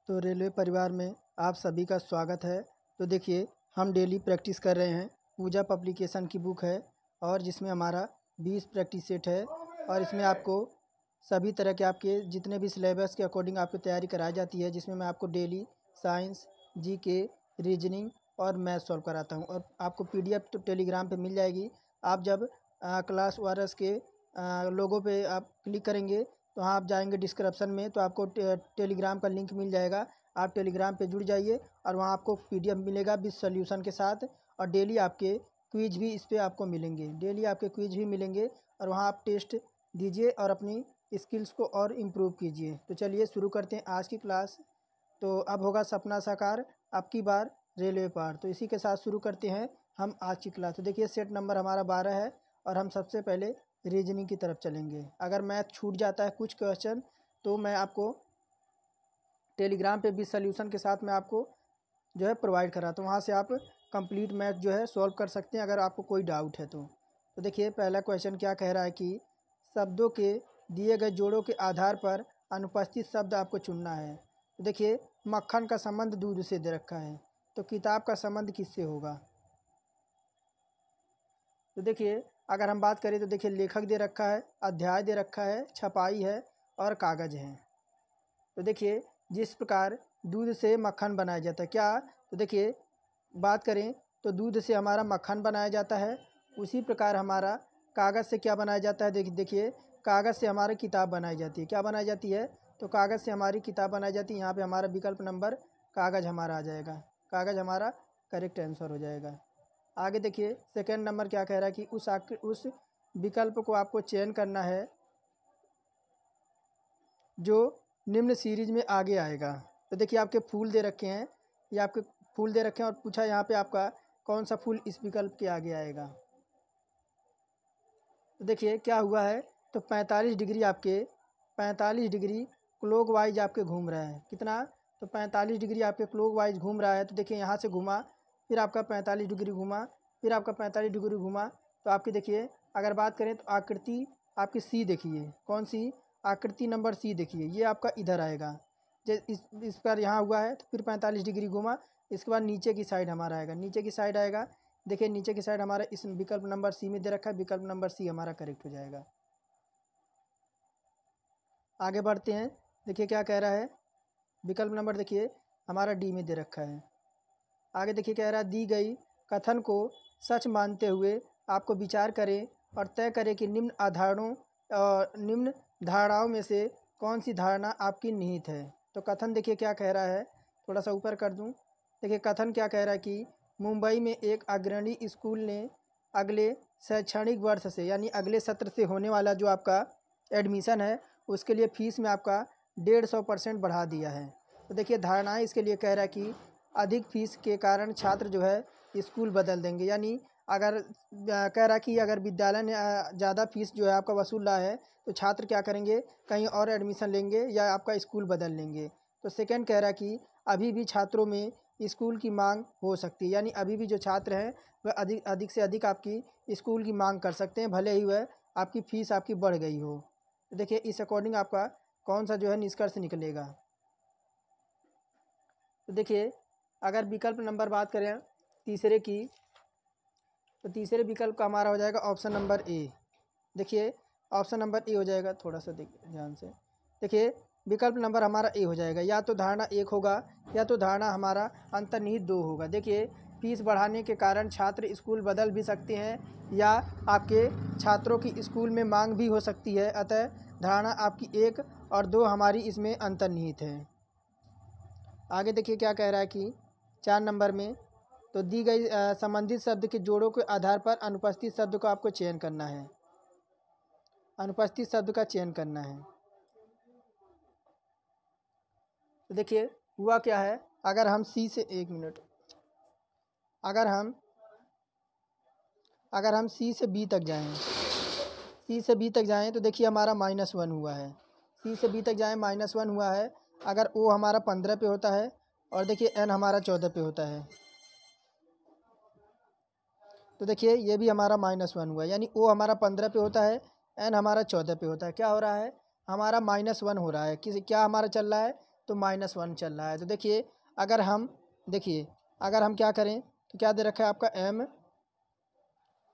तो रेलवे परिवार में आप सभी का स्वागत है। तो देखिए, हम डेली प्रैक्टिस कर रहे हैं। पूजा पब्लिकेशन की बुक है और जिसमें हमारा 20 प्रैक्टिस सेट है और इसमें आपको सभी तरह के आपके जितने भी सिलेबस के अकॉर्डिंग आपको तैयारी कराई जाती है, जिसमें मैं आपको डेली साइंस, जीके, रीजनिंग और मैथ सॉल्व कराता हूं। और आपको पीडीएफ तो टेलीग्राम पे मिल जाएगी। आप जब क्लास वायरस के लोगो पे आप क्लिक करेंगे तो वहाँ आप जाएंगे डिस्क्रिप्शन में, तो आपको टेलीग्राम का लिंक मिल जाएगा। आप टेलीग्राम पे जुड़ जाइए और वहाँ आपको पीडीएफ मिलेगा विद सॉल्यूशन के साथ। और डेली आपके क्विज भी इस पे आपको मिलेंगे, डेली आपके क्विज भी मिलेंगे और वहाँ आप टेस्ट दीजिए और अपनी स्किल्स को और इम्प्रूव कीजिए। तो चलिए शुरू करते हैं आज की क्लास। तो अब होगा सपना साकार, अब की बार रेलवे पार। तो इसी के साथ शुरू करते हैं हम आज की क्लास। तो देखिए, सेट नंबर हमारा 12 है और हम सबसे पहले रीजनिंग की तरफ चलेंगे। अगर मैथ छूट जाता है कुछ क्वेश्चन तो मैं आपको टेलीग्राम पे भी सॉल्यूशन के साथ मैं आपको जो है प्रोवाइड कराता हूँ, वहाँ से आप कंप्लीट मैथ जो है सॉल्व कर सकते हैं अगर आपको कोई डाउट है तो देखिए, पहला क्वेश्चन क्या कह रहा है कि शब्दों के दिए गए जोड़ों के आधार पर अनुपस्थित शब्द आपको चुनना है। तो देखिए, मक्खन का संबंध दूध से दे रखा है, तो किताब का संबंध किससे होगा? तो देखिए, अगर हम बात करें तो देखिए, लेखक दे रखा है, अध्याय दे रखा है, छपाई है और कागज़ है। तो देखिए, जिस प्रकार दूध से मक्खन बनाया जाता है क्या, तो देखिए बात करें तो दूध से हमारा मक्खन बनाया जाता है, उसी प्रकार हमारा कागज़ से क्या बनाया जाता है? देखिए, कागज़ से हमारी किताब बनाई जाती है। क्या बनाई जाती है? तो कागज़ से हमारी किताब बनाई जाती है। यहाँ पे हमारा विकल्प नंबर कागज़ हमारा आ जाएगा, कागज़ हमारा करेक्ट आंसर हो जाएगा। आगे देखिए, सेकेंड नंबर क्या कह रहा है कि उस विकल्प को आपको चयन करना है जो निम्न सीरीज में आगे आएगा। तो देखिए, आपके फूल दे रखे हैं, ये आपके फूल दे रखे हैं और पूछा यहाँ पे आपका कौन सा फूल इस विकल्प के आगे आएगा। तो देखिए क्या हुआ है, तो 45 डिग्री आपके 45 डिग्री क्लॉकवाइज आपके घूम रहा है। कितना? तो 45 डिग्री आपके क्लॉकवाइज घूम रहा है। तो देखिए, यहाँ से घूमा, फिर आपका 45 डिग्री घूमा, फिर आपका 45 डिग्री घूमा। तो आपकी देखिए, अगर बात करें तो आकृति आपकी सी देखिए, कौन सी? आकृति नंबर सी देखिए, ये आपका इधर आएगा। इस पर यहाँ हुआ है तो फिर 45 डिग्री घूमा, इसके बाद नीचे की साइड हमारा आएगा, नीचे की साइड आएगा। देखिए, नीचे की साइड हमारा इस विकल्प नंबर सी में दे रखा है, विकल्प नंबर सी हमारा करेक्ट हो जाएगा। आगे बढ़ते हैं, देखिए क्या कह रहा है, विकल्प नंबर देखिए हमारा डी में दे रखा है। आगे देखिए क्या कह रहा है, दी गई कथन को सच मानते हुए आपको विचार करें और तय करें कि निम्न धारणाओं में से कौन सी धारणा आपकी निहित है। तो कथन देखिए क्या कह रहा है, थोड़ा सा ऊपर कर दूं। देखिए, कथन क्या कह रहा है कि मुंबई में एक अग्रणी स्कूल ने अगले शैक्षणिक वर्ष से, यानी अगले सत्र से होने वाला जो आपका एडमिशन है, उसके लिए फ़ीस में आपका 150% बढ़ा दिया है। तो देखिए, धारणाएं इसके लिए कह रहा है कि अधिक फीस के कारण छात्र जो है स्कूल बदल देंगे। यानी अगर कह रहा है कि अगर विद्यालय ने ज़्यादा फीस जो है आपका वसूल रहा है तो छात्र क्या करेंगे, कहीं और एडमिशन लेंगे या आपका स्कूल बदल लेंगे। तो सेकंड कह रहा है कि अभी भी छात्रों में स्कूल की मांग हो सकती है, यानी अभी भी जो छात्र हैं वह अधिक अधिक से अधिक आपकी स्कूल की मांग कर सकते हैं, भले ही वह आपकी फ़ीस आपकी बढ़ गई हो। तो देखिए, इस अकॉर्डिंग आपका कौन सा जो है निष्कर्ष निकलेगा। तो देखिए, अगर विकल्प नंबर बात करें तीसरे की, तो तीसरे विकल्प का हमारा हो जाएगा ऑप्शन नंबर ए। देखिए, ऑप्शन नंबर ए हो जाएगा, थोड़ा सा देखिए ध्यान से। देखिए, विकल्प नंबर हमारा ए हो जाएगा, या तो धारणा 1 होगा या तो धारणा हमारा अंतर्निहित 2 होगा। देखिए, फीस बढ़ाने के कारण छात्र स्कूल बदल भी सकते हैं या आपके छात्रों की स्कूल में मांग भी हो सकती है। अतः धारणा आपकी 1 और 2 हमारी इसमें अंतर्निहित है। आगे देखिए क्या कह रहा है कि 4 नंबर में, तो दी गई संबंधित शब्द के जोड़ों के आधार पर अनुपस्थित शब्द को आपको चयन करना है, अनुपस्थित शब्द का चयन करना है। तो देखिए हुआ क्या है, अगर हम सी से, एक मिनट, अगर हम सी से बी तक जाएं, सी से बी तक जाएं तो देखिए हमारा -1 हुआ है। सी से बी तक जाएं, -1 हुआ है। अगर ओ हमारा 15 पे होता है और देखिए एन हमारा 14 पे होता है, तो देखिए ये भी हमारा -1 हुआ, यानी ओ हमारा 15 पे होता है, एन हमारा 14 पे होता है। क्या हो रहा है, हमारा -1 हो रहा है। किसी क्या हमारा चल रहा है, तो -1 चल रहा है। तो देखिए अगर हम क्या करें तो क्या दे रखा है आपका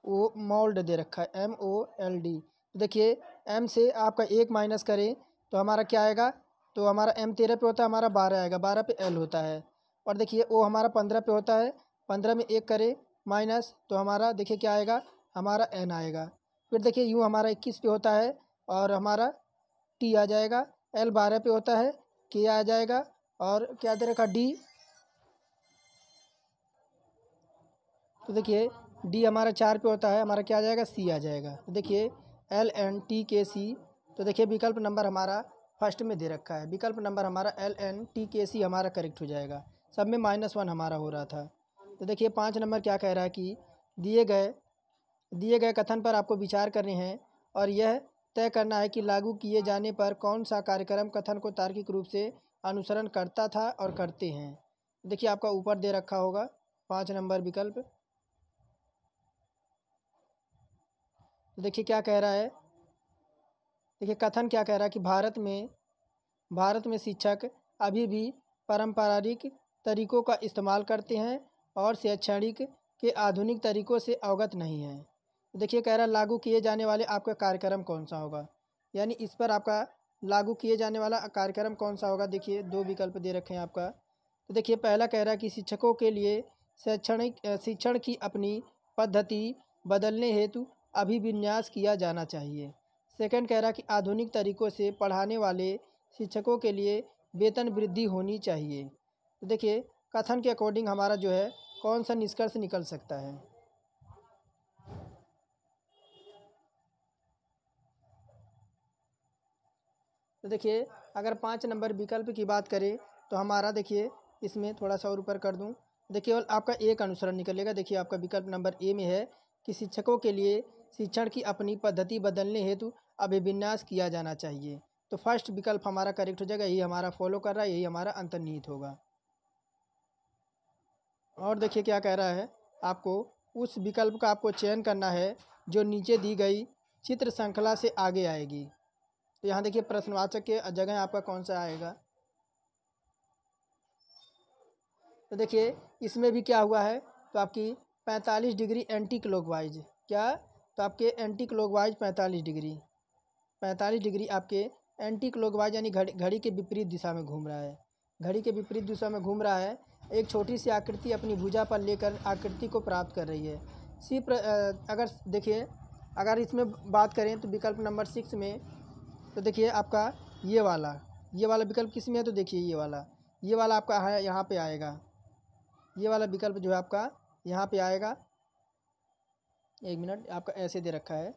MO मोल्ड दे रखा है MOLD। तो देखिए M से आपका 1 माइनस करें तो हमारा क्या आएगा, तो हमारा M 13 पे होता है, हमारा 12 आएगा, 12 पे L होता है। और देखिए O हमारा 15 पे होता है, 15 में 1 करें माइनस तो हमारा देखिए क्या आएगा, हमारा N आएगा। फिर देखिए U हमारा 21 पे होता है और हमारा T आ जाएगा, L 12 पे होता है, K आ जाएगा, और क्या दे रखा D। तो देखिए D हमारा 4 पे होता है, हमारा क्या आ जाएगा, C आ जाएगा। तो देखिए LNTKC। तो देखिए विकल्प नंबर हमारा फर्स्ट में दे रखा है, विकल्प नंबर हमारा LNTKC हमारा करेक्ट हो जाएगा। सब में -1 हमारा हो रहा था। तो देखिए 5 नंबर क्या कह रहा है कि दिए गए कथन पर आपको विचार करने हैं और यह तय करना है कि लागू किए जाने पर कौन सा कार्यक्रम कथन को तार्किक रूप से अनुसरण करता था और करते हैं। देखिए आपका ऊपर दे रखा होगा 5 नंबर विकल्प। तो देखिए क्या कह रहा है, देखिए कथन क्या कह रहा है कि भारत में शिक्षक अभी भी पारंपरिक तरीकों का इस्तेमाल करते हैं और शैक्षणिक के आधुनिक तरीकों से अवगत नहीं हैं। तो देखिए कह रहा है लागू किए जाने वाले आपका कार्यक्रम कौन सा होगा, यानी इस पर आपका लागू किए जाने वाला कार्यक्रम कौन सा होगा। देखिए 2 विकल्प दे रखे हैं आपका। तो देखिए पहला कह रहा है कि शिक्षकों के लिए शिक्षण की अपनी पद्धति बदलने हेतु अभिविन्यास किया जाना चाहिए। सेकंड कह रहा है कि आधुनिक तरीकों से पढ़ाने वाले शिक्षकों के लिए वेतन वृद्धि होनी चाहिए। तो देखिए कथन के अकॉर्डिंग हमारा जो है कौन सा निष्कर्ष निकल सकता है। तो देखिए अगर 5 नंबर विकल्प की बात करें तो हमारा देखिए इसमें थोड़ा सा और ऊपर कर दूं, देखिए और आपका एक अनुसरण निकलेगा। देखिए आपका विकल्प नंबर ए में है कि शिक्षकों के लिए शिक्षण की अपनी पद्धति बदलने हेतु अभिविन्यास किया जाना चाहिए। तो फर्स्ट विकल्प हमारा करेक्ट हो जाएगा, यही हमारा फॉलो कर रहा है, यही हमारा अंतर्निहित होगा। और देखिए क्या कह रहा है, आपको उस विकल्प का आपको चयन करना है जो नीचे दी गई चित्र श्रृंखला से आगे आएगी। तो यहाँ देखिए प्रश्नवाचक के जगह आपका कौन सा आएगा। तो देखिए इसमें भी क्या हुआ है, तो आपकी 45 डिग्री एंटी क्लॉकवाइज, क्या, तो आपके एंटी क्लॉकवाइज 45 डिग्री आपके एंटी क्लॉकवाइज यानी घड़ी के विपरीत दिशा में घूम रहा है, घड़ी के विपरीत दिशा में घूम रहा है। एक छोटी सी आकृति अपनी भुजा पर लेकर आकृति को प्राप्त कर रही है। अगर देखिए अगर इसमें बात करें तो विकल्प नंबर 6 में, तो देखिए आपका ये वाला विकल्प किस में है, तो देखिए ये वाला आपका है यहाँ पे आएगा, ये वाला विकल्प जो है आपका यहाँ पे आएगा। 1 मिनट, आपका ऐसे दे रखा है,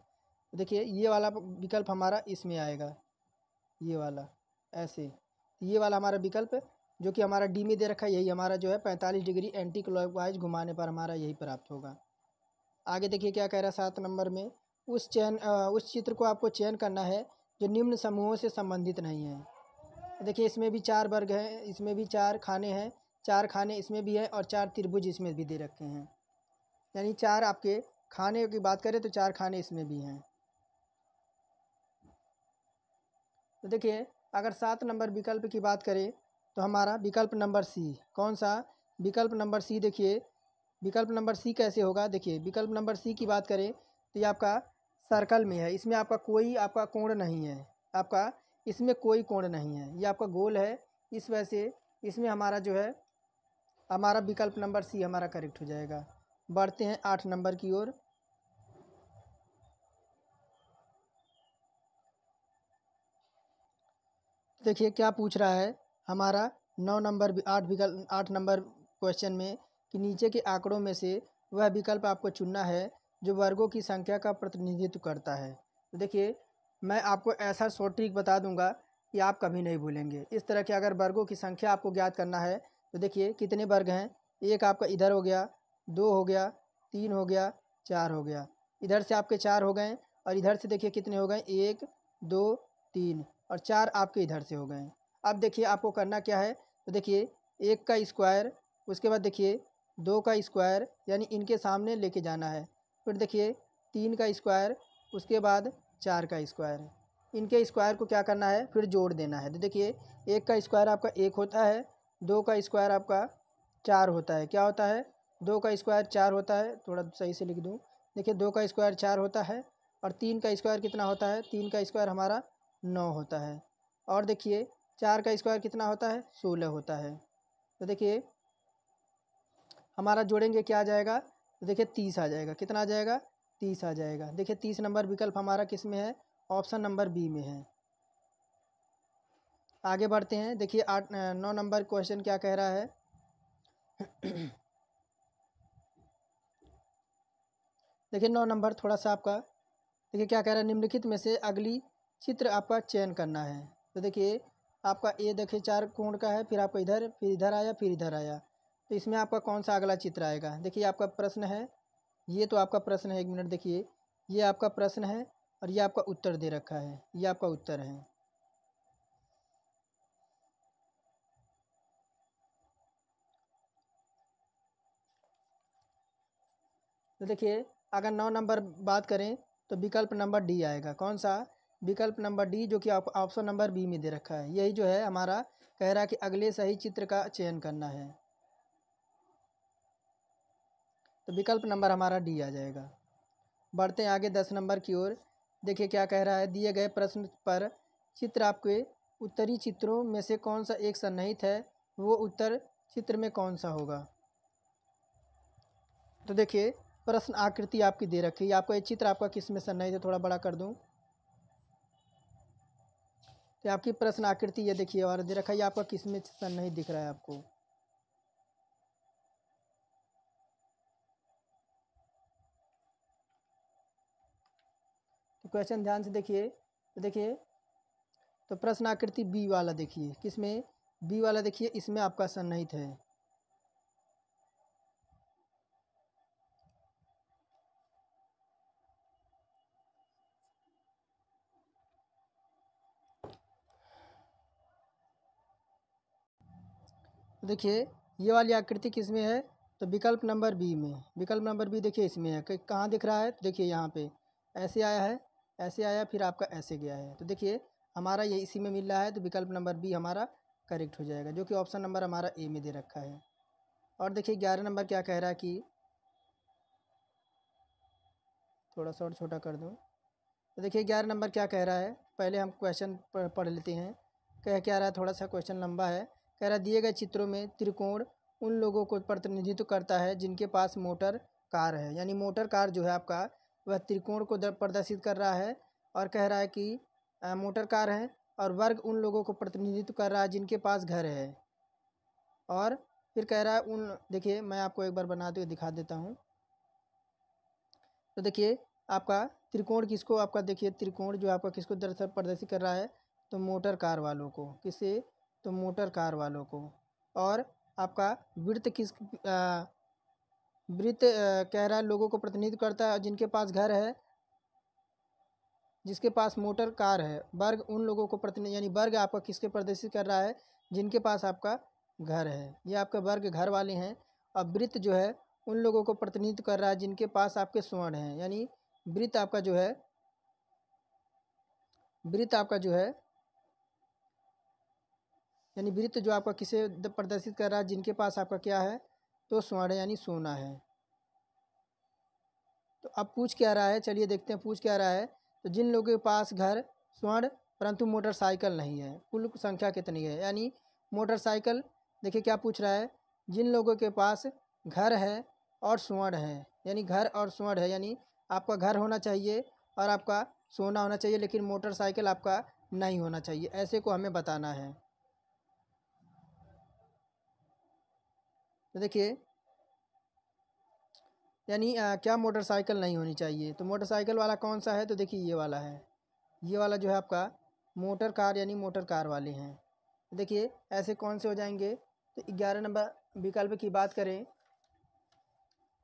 देखिए ये वाला विकल्प हमारा इसमें आएगा, ये वाला ऐसे, ये वाला हमारा विकल्प जो कि हमारा डी में दे रखा है, यही हमारा जो है 45 डिग्री एंटी क्लॉकवाइज घुमाने पर हमारा यही प्राप्त होगा। आगे देखिए क्या कह रहा है 7 नंबर में, उस चित्र को आपको चयन करना है जो निम्न समूहों से संबंधित नहीं है। देखिए इसमें भी 4 वर्ग हैं, इसमें भी 4 खाने हैं, 4 खाने इसमें भी है और 4 त्रिभुज इसमें भी दे रखे हैं, यानी 4 आपके खाने की बात करें तो 4 खाने इसमें भी हैं। तो देखिए अगर 7 नंबर विकल्प की बात करें तो हमारा विकल्प नंबर सी, कौन सा, विकल्प नंबर सी। देखिए विकल्प नंबर सी कैसे होगा, देखिए विकल्प नंबर सी की बात करें तो ये आपका सर्कल में है, इसमें आपका कोई आपका कोण नहीं है, आपका इसमें कोई कोण नहीं है, ये आपका गोल है, इस वजह से इसमें हमारा जो है हमारा विकल्प नंबर सी हमारा करेक्ट हो जाएगा। बढ़ते हैं 8 नंबर की ओर। देखिए क्या पूछ रहा है हमारा 9 नंबर 8 नंबर क्वेश्चन में कि नीचे के आंकड़ों में से वह विकल्प आपको चुनना है जो वर्गों की संख्या का प्रतिनिधित्व करता है। तो देखिए मैं आपको ऐसा शॉर्ट ट्रिक बता दूंगा कि आप कभी नहीं भूलेंगे। इस तरह के अगर वर्गों की संख्या आपको ज्ञात करना है तो देखिए कितने वर्ग हैं, एक आपका इधर हो गया, 2 हो गया, 3 हो गया, 4 हो गया, इधर से आपके 4 हो गए और इधर से देखिए कितने हो गए, 1 2 3 और 4 आपके इधर से हो गए। अब देखिए आपको करना क्या है, तो देखिए 1 का स्क्वायर, उसके बाद देखिए 2 का स्क्वायर यानी इनके सामने लेके जाना है, फिर देखिए 3 का स्क्वायर, उसके बाद 4 का स्क्वायर। इनके स्क्वायर को क्या करना है, फिर जोड़ देना है। तो देखिए 1 का स्क्वायर आपका 1 होता है, 2 का स्क्वायर आपका 4 होता है। क्या होता है, 2 का स्क्वायर 4 होता है। थोड़ा सही से लिख दूँ, देखिए 2 का स्क्वायर 4 होता है और 3 का स्क्वायर कितना होता है, 3 का स्क्वायर हमारा 9 होता है। और देखिए 4 का स्क्वायर कितना होता है, 16 होता है। तो देखिए हमारा जोड़ेंगे क्या आ जाएगा, तो देखिए 30 आ जाएगा। कितना आ जाएगा, 30 आ जाएगा। देखिए 30 नंबर विकल्प हमारा किस में है, ऑप्शन नंबर बी में है। आगे बढ़ते हैं। देखिए 9 नंबर क्वेश्चन क्या कह रहा है। देखिए 9 नंबर थोड़ा सा आपका, देखिए क्या कह रहा है, निम्नलिखित में से अगली चित्र आपका चयन करना है। तो देखिए आपका ए देखिए 4 कोण का है, फिर आपका इधर, फिर इधर आया, फिर इधर आया। तो इसमें आपका कौन सा अगला चित्र आएगा। देखिए आपका प्रश्न है, ये तो आपका प्रश्न है, 1 मिनट देखिए, ये आपका प्रश्न है और ये आपका उत्तर दे रखा है, ये आपका उत्तर है। तो देखिए अगर 9 नंबर बात करें तो विकल्प नंबर डी आएगा। कौन सा, विकल्प नंबर डी, जो कि आप ऑप्शन नंबर बी में दे रखा है। यही जो है हमारा कह रहा है कि अगले सही चित्र का चयन करना है। तो विकल्प नंबर हमारा डी आ जाएगा। बढ़ते हैं आगे 10 नंबर की ओर। देखिए क्या कह रहा है, दिए गए प्रश्न पर चित्र आपके उत्तरी चित्रों में से कौन सा एक सन्निहित है, वो उत्तर चित्र में कौन सा होगा। तो देखिए प्रश्न आकृति आपकी दे रखी है, आपको ये चित्र आपका किस में सन्निहित है, थोड़ा बड़ा कर दूं तो आपकी प्रश्न आकृति ये देखिए और दे रखा है, आपका किस में सन्निहित दिख रहा है आपको। तो क्वेश्चन ध्यान से देखिए। तो देखिए तो प्रश्न आकृति बी वाला देखिए, किसमें, बी वाला देखिए, इसमें आपका सन्निहित है। तो देखिए ये वाली आकृति किस में है, तो विकल्प नंबर बी में। विकल्प नंबर बी देखिए इसमें है, कहाँ दिख रहा है, तो देखिए यहाँ पे ऐसे आया है, ऐसे आया, फिर आपका ऐसे गया है। तो देखिए हमारा ये इसी में मिल रहा है, तो विकल्प नंबर बी हमारा करेक्ट हो जाएगा, जो कि ऑप्शन नंबर हमारा ए में दे रखा है। और देखिए 11 नंबर क्या कह रहा है कि, थोड़ा सा और छोटा कर दूँ। तो देखिए 11 नंबर क्या कह रहा है, पहले हम क्वेश्चन पढ़ लेते हैं। कह क्या रहा है, थोड़ा सा क्वेश्चन लंबा है। कह रहा है दिए गए चित्रों में त्रिकोण उन लोगों को प्रतिनिधित्व करता है जिनके पास मोटर कार है। यानी मोटर कार जो है आपका, वह त्रिकोण को प्रदर्शित कर रहा है। और कह रहा है कि मोटर कार है, और वर्ग उन लोगों को प्रतिनिधित्व कर रहा है जिनके पास घर है। और फिर कह रहा है उन, देखिए मैं आपको एक बार बनाते हुए दिखा देता हूँ। तो देखिए आपका त्रिकोण किसको, आपका देखिए त्रिकोण जो आपका किसको दरअसल प्रदर्शित कर रहा है, तो मोटर कार वालों को। किसे, तो मोटर कार वालों को। और आपका वृत्त वृत्त कह रहा है लोगों को प्रतिनिधित्व करता है जिनके पास घर है, जिसके पास मोटर कार है। वर्ग उन लोगों को प्रतिनिधि, यानी वर्ग आपका किसके प्रदर्शित कर रहा है, जिनके पास आपका घर है, ये आपका वर्ग घर वाले हैं। अब वृत्त जो है उन लोगों को प्रतिनिधित्व कर रहा है जिनके पास आपके स्वर्ण हैं। यानी वृत्त आपका जो है, वृत्त आपका जो है, यानी वृत्त जो आपका किसे प्रदर्शित कर रहा है, जिनके पास आपका क्या है, तो स्वर्ण यानी सोना है। तो अब पूछ क्या रहा है, चलिए देखते हैं पूछ क्या रहा है। तो जिन लोगों के पास घर, स्वर्ण, परंतु मोटरसाइकिल नहीं है, कुल संख्या कितनी है। यानी मोटरसाइकिल, देखिए क्या पूछ रहा है, जिन लोगों के पास घर है और स्वर्ण है, यानी घर और स्वर्ण है, यानी आपका घर होना चाहिए और आपका सोना होना चाहिए, लेकिन मोटरसाइकिल आपका नहीं होना चाहिए, ऐसे को हमें बताना है। तो देखिए यानी क्या मोटरसाइकिल नहीं होनी चाहिए, तो मोटरसाइकिल वाला कौन सा है, तो देखिए ये वाला है, ये वाला जो है आपका मोटर कार, यानी मोटर कार वाले हैं। देखिए ऐसे कौन से हो जाएंगे, तो 11 नंबर विकल्प की बात करें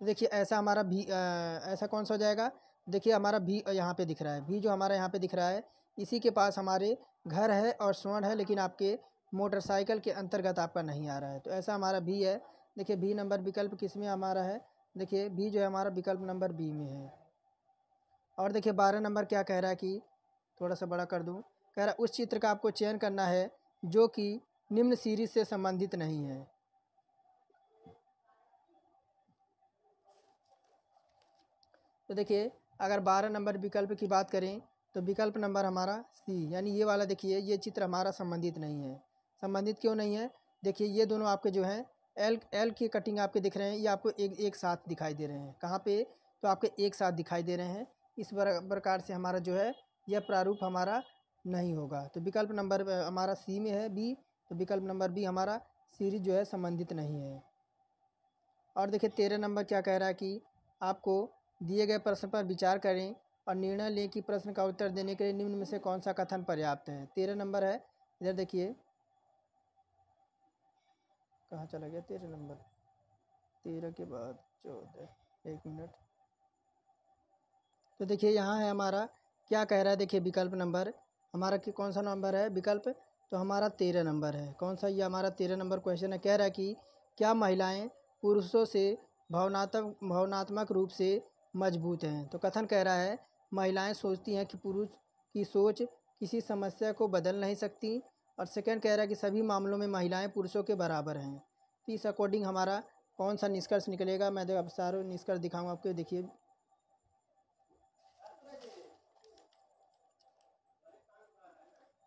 तो देखिए ऐसा हमारा भी ऐसा कौन सा हो जाएगा। देखिए हमारा भी यहाँ पे दिख रहा है, भी जो हमारा यहाँ पे दिख रहा है, इसी के पास हमारे घर है और स्वर्ण है, लेकिन आपके मोटरसाइकिल के अंतर्गत आपका नहीं आ रहा है, तो ऐसा हमारा भी है। देखिए बी नंबर विकल्प किस में हमारा है, देखिए बी जो है हमारा विकल्प नंबर बी में है। और देखिए 12 नंबर क्या कह रहा है कि थोड़ा सा बड़ा कर दूँ। कह रहा उस चित्र का आपको चयन करना है जो कि निम्न सीरीज से संबंधित नहीं है। तो देखिए अगर 12 नंबर विकल्प की बात करें तो विकल्प नंबर हमारा सी, यानी ये वाला देखिए ये चित्र हमारा संबंधित नहीं है। संबंधित क्यों नहीं है? देखिए ये दोनों आपके जो हैं एल एल की कटिंग आपके दिख रहे हैं, ये आपको एक साथ दिखाई दे रहे हैं। कहाँ पे? तो आपके एक साथ दिखाई दे रहे हैं। इस प्रकार से हमारा जो है यह प्रारूप हमारा नहीं होगा। तो विकल्प नंबर हमारा सी में है, बी। तो विकल्प नंबर बी हमारा सीरीज जो है संबंधित नहीं है। और देखिए 13 नंबर क्या कह रहा है कि आपको दिए गए प्रश्न पर विचार करें और निर्णय लें कि प्रश्न का उत्तर देने के लिए निम्न में से कौन सा कथन पर्याप्त है। 13 नंबर है, इधर देखिए कहाँ चला गया 13 नंबर, 13 के बाद 14, 1 मिनट। तो देखिए यहाँ है हमारा क्या कह रहा है, देखिए विकल्प नंबर हमारा कि कौन सा नंबर है विकल्प, तो हमारा 13 नंबर है। कौन सा? ये हमारा 13 नंबर क्वेश्चन है। कह रहा है कि क्या महिलाएं पुरुषों से भावनात्मक रूप से मजबूत हैं। तो कथन कह रहा है महिलाएं सोचती हैं कि पुरुष की सोच किसी समस्या को बदल नहीं सकती। और सेकंड कह रहा है कि सभी मामलों में महिलाएं पुरुषों के बराबर हैं। तो इस अकॉर्डिंग हमारा कौन सा निष्कर्ष निकलेगा? मैं अब सारे निष्कर्ष दिखाऊंगा आपको। देखिए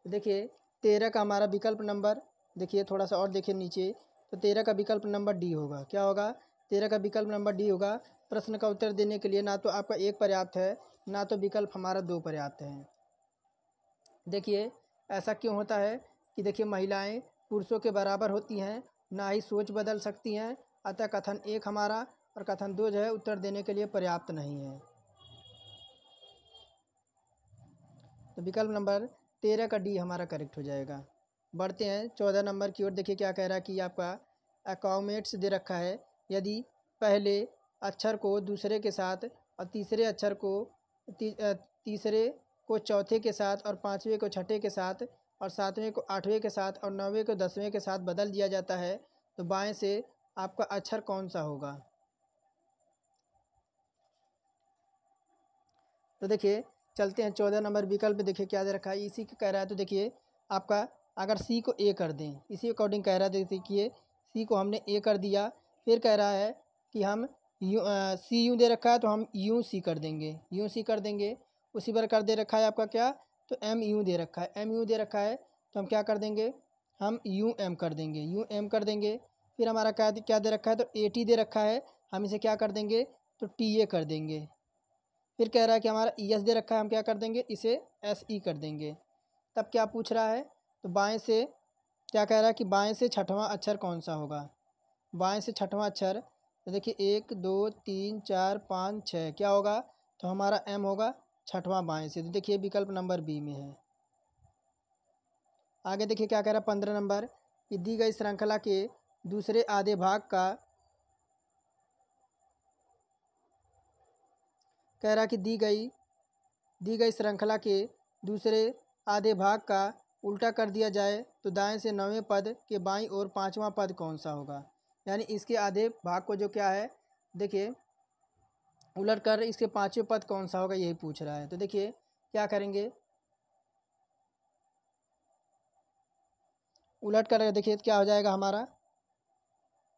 देखिए 13 का हमारा विकल्प नंबर, देखिए थोड़ा सा और देखिए नीचे, तो 13 का विकल्प नंबर डी होगा। क्या होगा? 13 का विकल्प नंबर डी होगा। प्रश्न का उत्तर देने के लिए ना तो आपका एक पर्याप्त है, ना तो विकल्प हमारा 2 पर्याप्त हैं। देखिए ऐसा क्यों होता है कि देखिए महिलाएं पुरुषों के बराबर होती हैं, ना ही सोच बदल सकती हैं, अतः कथन 1 हमारा और कथन 2 जो है उत्तर देने के लिए पर्याप्त नहीं है। तो विकल्प नंबर 13 का डी हमारा करेक्ट हो जाएगा। बढ़ते हैं 14 नंबर की ओर। देखिए क्या कह रहा है कि आपका अकाउमेट्स दे रखा है। यदि पहले अक्षर को दूसरे के साथ और तीसरे अक्षर को तीसरे को चौथे के साथ और पाँचवें को छठे के साथ और सातवें को आठवें के साथ और नौवें को 10वें के साथ बदल दिया जाता है, तो बाएं से आपका अक्षर कौन सा होगा? तो देखिए चलते हैं 14 नंबर विकल्प। देखिए क्या दे रखा है, इसी का कह रहा है। तो देखिए आपका अगर सी को ए कर दें, इसी अकॉर्डिंग कह रहा है। देखिए सी को हमने ए कर दिया, फिर कह रहा है कि हम सी यूँ दे रखा है तो हम यूँ सी कर देंगे, यूँ सी कर देंगे। उसी प्रकार दे रखा है आपका क्या, तो एम यूँ दे रखा है, एम यूँ दे रखा है तो हम क्या कर देंगे, हम यू एम कर देंगे, यू एम कर देंगे। फिर हमारा क्या क्या दे रखा है, तो ए टी दे रखा है, हम इसे क्या कर देंगे, तो टी ए कर देंगे। फिर कह रहा है कि हमारा ई एस दे रखा है, हम क्या कर देंगे, इसे एस ई कर देंगे। तब क्या पूछ रहा है, तो बाएं से क्या कह रहा है कि बाएं से छठवां अक्षर कौन सा होगा। बाएं से छठवां अक्षर, तो देखिए 1 2 3 4 5 6 क्या होगा, तो हमारा एम होगा छठवां बाएं से। तो देखिए विकल्प नंबर बी में है। आगे देखिए क्या कह रहा है 15 नंबर, कि दी गई श्रृंखला के दूसरे आधे भाग का, कह रहा है कि दी गई श्रृंखला के दूसरे आधे भाग का उल्टा कर दिया जाए तो दाएं से 9वें पद के बाईं ओर 5वां पद कौन सा होगा। यानी इसके आधे भाग को जो क्या है, देखिए उलट कर इसके 5वें पद कौन सा होगा, यही पूछ रहा है। तो देखिए क्या करेंगे, उलट कर देखिए क्या हो जाएगा हमारा,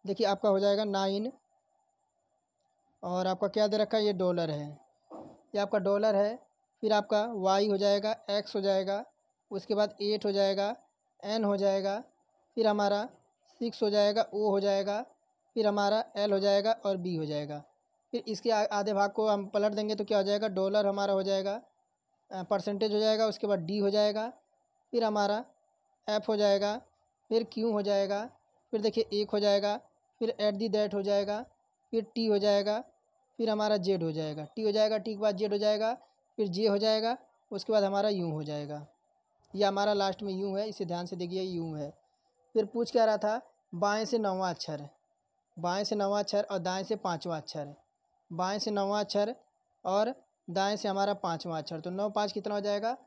देखिए आपका हो जाएगा 9 और आपका क्या दे रखा है, ये डॉलर है, ये आपका डॉलर है। फिर आपका वाई हो जाएगा, एक्स हो जाएगा, उसके बाद 8 हो जाएगा, एन हो जाएगा, फिर हमारा 6 हो जाएगा, ओ हो जाएगा, फिर हमारा एल हो जाएगा और बी हो जाएगा। फिर इसके आधे भाग को हम पलट देंगे तो क्या हो जाएगा, डॉलर हमारा हो जाएगा, परसेंटेज हो जाएगा, उसके बाद डी हो जाएगा, फिर हमारा एफ हो जाएगा, फिर क्यू हो जाएगा, फिर देखिए 1 हो जाएगा, फिर एट दी दैट हो जाएगा, फिर टी हो जाएगा, फिर हमारा जेड हो जाएगा, टी हो जाएगा, टी के बाद जेड हो जाएगा, फिर जे हो जाएगा, उसके बाद हमारा यू हो जाएगा। ये हमारा लास्ट में यू है, इसे ध्यान से देखिए यू है। फिर पूछ क्या रहा था, बाएं से 9वां अक्षर, बाएं से 9वां अक्षर और दाएं से 5वां अक्षर, बाएं से 9वां अक्षर और दाएं से हमारा 5वां अक्षर। तो 9 5 कितना हो जाएगा,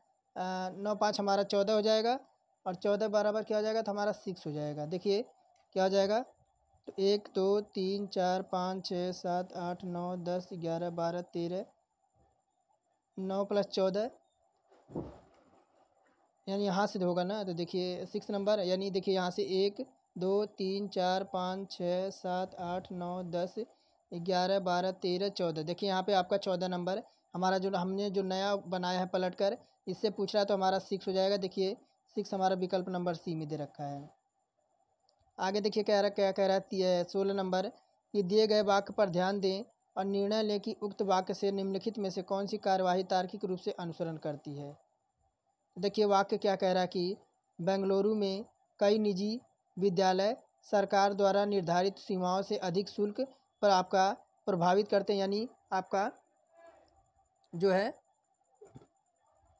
9 5 हमारा 14 हो जाएगा और 14 बराबर क्या हो जाएगा, तो हमारा 6 हो जाएगा। देखिए क्या हो जाएगा, तो 1 2 3 4 5 6 7 8 9 10 11 12 13, 9 + 14 यानी यहाँ से होगा ना, तो देखिए 6 नंबर, यानी देखिए यहाँ से 1 2 3 4 5 6 7 8 9 10 11 12 13 14, देखिए यहाँ पे आपका 14 नंबर हमारा जो हमने जो नया बनाया है पलट कर, इससे पूछ रहा है तो हमारा 6 हो जाएगा। देखिए 6 हमारा विकल्प नंबर सी में दे रखा है। आगे देखिए क्या कह रहा है 16 नंबर कि दिए गए वाक्य पर ध्यान दें और निर्णय लें कि उक्त वाक्य से निम्नलिखित में से कौन सी कार्यवाही तार्किक रूप से अनुसरण करती है। देखिए वाक्य क्या कह रहा है कि बेंगलुरु में कई निजी विद्यालय सरकार द्वारा निर्धारित सीमाओं से अधिक शुल्क पर आपका प्रभावित करते हैं, यानी आपका जो है।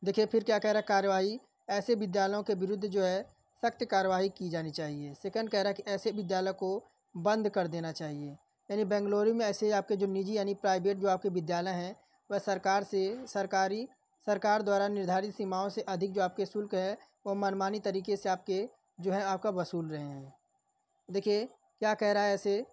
देखिए फिर क्या कह रहा है, कार्यवाही ऐसे विद्यालयों के विरुद्ध जो है सख्त कार्रवाई की जानी चाहिए। सेकंड कह रहा है कि ऐसे विद्यालय को बंद कर देना चाहिए। यानी बेंगलुरु में ऐसे आपके जो निजी यानी प्राइवेट जो आपके विद्यालय हैं वह सरकार द्वारा निर्धारित सीमाओं से अधिक जो आपके शुल्क है वो मनमानी तरीके से आपके जो है आपका वसूल रहे हैं। देखिए क्या कह रहा है ऐसे,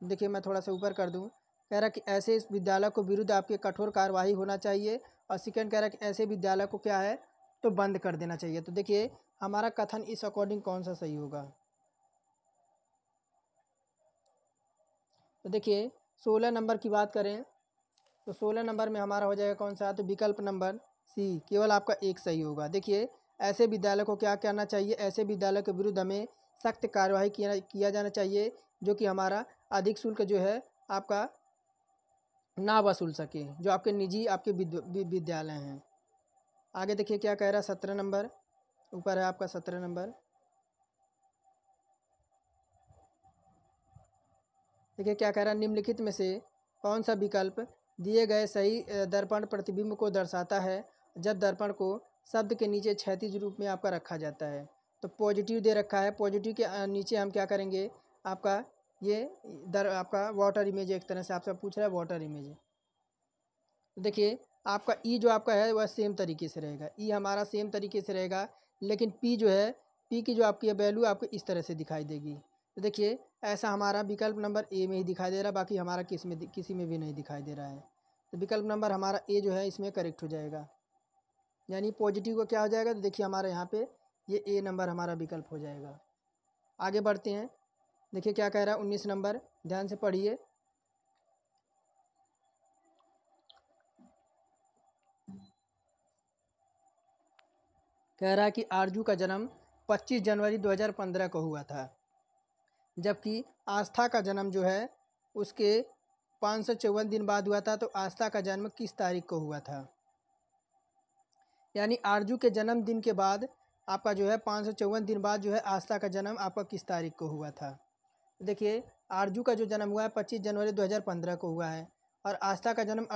देखिए मैं थोड़ा सा ऊपर कर दूं, कह रहा है कि ऐसे इस विद्यालय को विरुद्ध आपके कठोर कार्रवाई होना चाहिए। और सेकेंड कह रहा है कि ऐसे विद्यालय को क्या है तो बंद कर देना चाहिए। तो देखिए हमारा कथन इस अकॉर्डिंग कौन सा सही होगा। तो देखिए 16 नंबर की बात करें तो 16 नंबर में हमारा हो जाएगा कौन सा, तो विकल्प नंबर सी, केवल आपका एक सही होगा। देखिए ऐसे विद्यालय को क्या करना चाहिए, ऐसे विद्यालय के विरुद्ध हमें सख्त कार्यवाही किया जाना चाहिए जो कि हमारा अधिक शुल्क जो है आपका ना वसूल सके, जो आपके निजी आपके विद्यालय हैं। आगे देखिए क्या कह रहा है 17 नंबर, ऊपर है आपका 17 नंबर। देखिए क्या कह रहा है, निम्नलिखित में से कौन सा विकल्प दिए गए सही दर्पण प्रतिबिंब को दर्शाता है जब दर्पण को शब्द के नीचे क्षैतिज रूप में आपका रखा जाता है। तो पॉजिटिव दे रखा है, पॉजिटिव के नीचे हम क्या करेंगे, आपका ये आपका वाटर इमेज, एक तरह से आपसे पूछ रहा है वाटर इमेज। तो देखिए आपका ई जो आपका है वह सेम तरीके से रहेगा, ई हमारा सेम तरीके से रहेगा, लेकिन पी जो है, पी की जो आपकी वैल्यू आपको इस तरह से दिखाई देगी। तो देखिए ऐसा हमारा विकल्प नंबर ए में ही दिखाई दे रहा है, बाकी हमारा किसी में भी नहीं दिखाई दे रहा है। तो विकल्प नंबर हमारा ए जो है इसमें करेक्ट हो जाएगा, यानी पॉजिटिव को क्या हो जाएगा, तो देखिए हमारे यहाँ पे ये ए नंबर हमारा विकल्प हो जाएगा। आगे बढ़ते हैं, देखिए क्या कह रहा है 19 नंबर, ध्यान से पढ़िए। कह रहा है कि आरजू का जन्म 25 जनवरी 2015 को हुआ था, जबकि आस्था का जन्म जो है उसके 554 दिन बाद हुआ था। तो आस्था का जन्म किस तारीख को हुआ था, यानी आरजू के जन्मदिन के बाद आपका जो है 554 दिन बाद जो है आस्था का जन्म आपका किस तारीख को हुआ था। देखिए आरजू का जो जन्म हुआ है 25 जनवरी 2015 को हुआ है, और आस्था का जन्म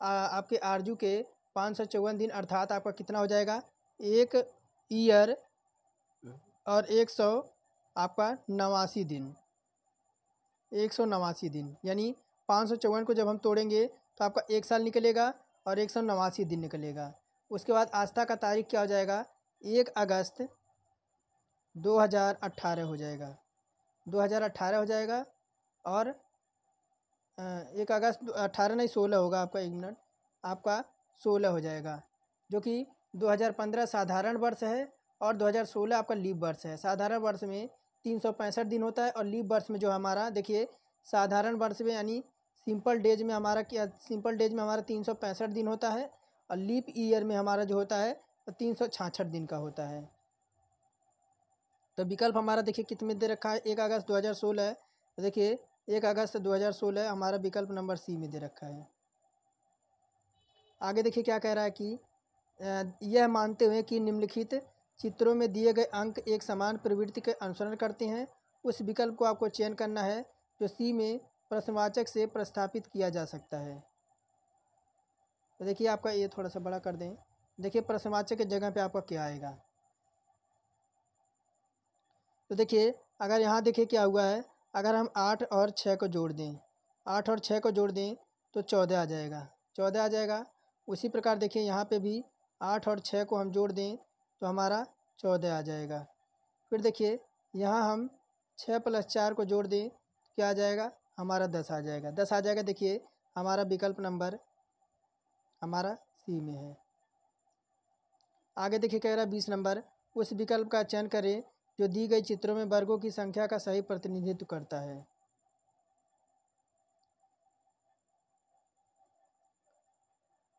आपके आरजू के 554 दिन अर्थात आपका कितना हो जाएगा, 1 ईयर और 100 आपका 89 दिन, 189 दिन, यानी 554 को जब हम तोड़ेंगे तो आपका 1 साल निकलेगा और 189 दिन निकलेगा। उसके बाद आस्था का तारीख क्या हो जाएगा, 1 अगस्त 2018 हो जाएगा, 2018 हो जाएगा। और 1 अगस्त 18 नहीं 16 होगा आपका, 1 मिनट, आपका 16 हो जाएगा, जो कि 2015 साधारण वर्ष है और 2016 आपका लीप वर्ष है। साधारण वर्ष में 365 दिन होता है और लीप वर्ष में जो हमारा देखिए साधारण वर्ष में यानी सिंपल डेज में हमारा 365 दिन होता है, और लीप ईयर में हमारा जो होता है 366 दिन का होता है। तो विकल्प हमारा देखिए कितने दे रखा है, 1 अगस्त 2016 है। तो देखिए 1 अगस्त 2016 हमारा विकल्प नंबर सी में दे रखा है। आगे देखिए क्या कह रहा है कि यह मानते हुए कि निम्नलिखित चित्रों में दिए गए अंक एक समान प्रवृत्ति के अनुसरण करते हैं, उस विकल्प को आपको चयन करना है जो सी में प्रश्नवाचक से प्रस्थापित किया जा सकता है। तो देखिए आपका ये थोड़ा सा बड़ा कर दें, देखिए प्रश्नवाचक की जगह पे आपका क्या आएगा। तो देखिए अगर यहाँ देखिए क्या हुआ है, अगर हम 8 और 6 को जोड़ दें, 8 और 6 को जोड़ दें तो 14 आ जाएगा, 14 आ जाएगा। उसी प्रकार देखिए यहाँ पे भी 8 और 6 को हम जोड़ दें तो हमारा 14 आ जाएगा। फिर देखिए यहाँ हम 6 + 4 को जोड़ दें तो क्या आ जाएगा, हमारा 10 आ जाएगा, 10 आ जाएगा। देखिए हमारा विकल्प नंबर हमारा सी में है। आगे देखिए कह रहा है 20 नंबर, उस विकल्प का चयन करें जो दी गई चित्रों में वर्गों की संख्या का सही प्रतिनिधित्व करता है।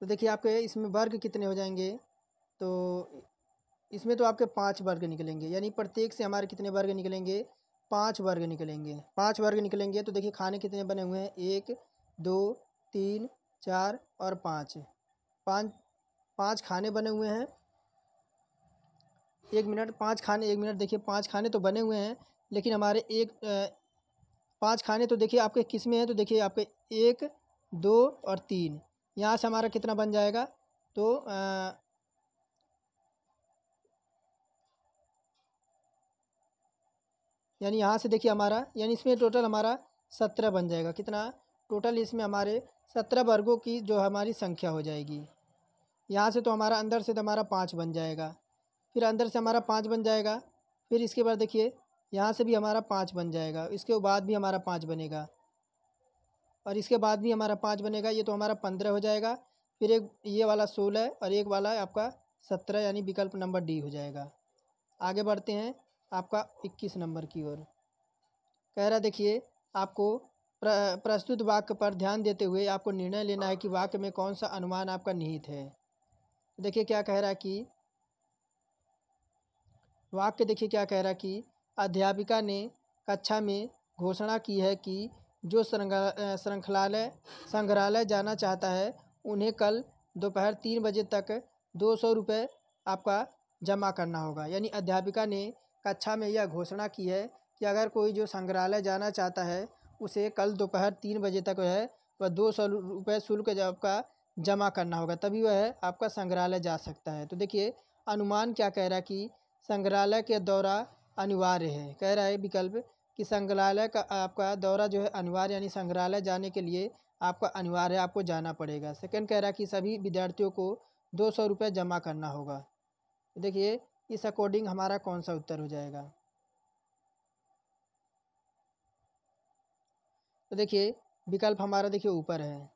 तो देखिए आपके इसमें वर्ग कितने हो जाएंगे, तो इसमें तो आपके 5 वर्ग निकलेंगे, यानी प्रत्येक से हमारे कितने वर्ग निकलेंगे, 5 वर्ग निकलेंगे। 5 वर्ग निकलेंगे तो देखिए खाने कितने बने हुए हैं, 1 2 3 4 और 5, 5 खाने बने हुए हैं। 1 मिनट, 5 खाने, 1 मिनट, देखिए 5 खाने तो बने हुए हैं, लेकिन हमारे 5 खाने तो देखिए आपके किस में है, तो देखिए आपके 1 2 और 3, यहाँ से हमारा कितना बन जाएगा, तो यानी यहाँ से देखिए हमारा, यानी इसमें टोटल हमारा 17 बन जाएगा। कितना टोटल, इसमें हमारे 17 वर्गों की जो हमारी संख्या हो जाएगी। यहाँ से तो हमारा अंदर से तो हमारा 5 बन जाएगा, फिर अंदर से हमारा 5 बन जाएगा, फिर इसके बाद देखिए यहाँ से भी हमारा 5 बन जाएगा, इसके बाद भी हमारा 5 बनेगा, और इसके बाद भी हमारा 5 बनेगा, ये तो हमारा 15 हो जाएगा। फिर एक ये वाला 16 और एक वाला आपका 17, यानी विकल्प नंबर डी हो जाएगा। आगे बढ़ते हैं आपका 21 नंबर की ओर। कह रहा देखिए आपको प्रस्तुत वाक्य पर ध्यान देते हुए आपको निर्णय लेना है कि वाक्य में कौन सा अनुमान आपका निहित है। देखिए क्या कह रहा है कि वाक्य, देखिए क्या कह रहा है कि अध्यापिका ने कक्षा में घोषणा की है कि जो संग्रहालय जाना चाहता है उन्हें कल दोपहर 3 बजे तक 200 रुपये आपका जमा करना होगा। यानी अध्यापिका ने कक्षा में यह घोषणा की है कि अगर कोई जो संग्रहालय जाना चाहता है उसे कल दोपहर 3 बजे तक वह 200 रुपये शुल्क आपका जमा करना होगा, तभी वह आपका संग्रहालय जा सकता है। तो देखिए अनुमान क्या कह रहा है कि संग्रहालय के दौरा अनिवार्य है। कह रहा है विकल्प कि संग्रहालय का आपका दौरा जो है अनिवार्य, यानी संग्रहालय जाने के लिए आपका अनिवार्य है, आपको जाना पड़ेगा। सेकंड कह रहा है कि सभी विद्यार्थियों को 200 रुपये जमा करना होगा। देखिए इस अकॉर्डिंग हमारा कौन सा उत्तर हो जाएगा, तो देखिए विकल्प हमारा देखिए ऊपर है।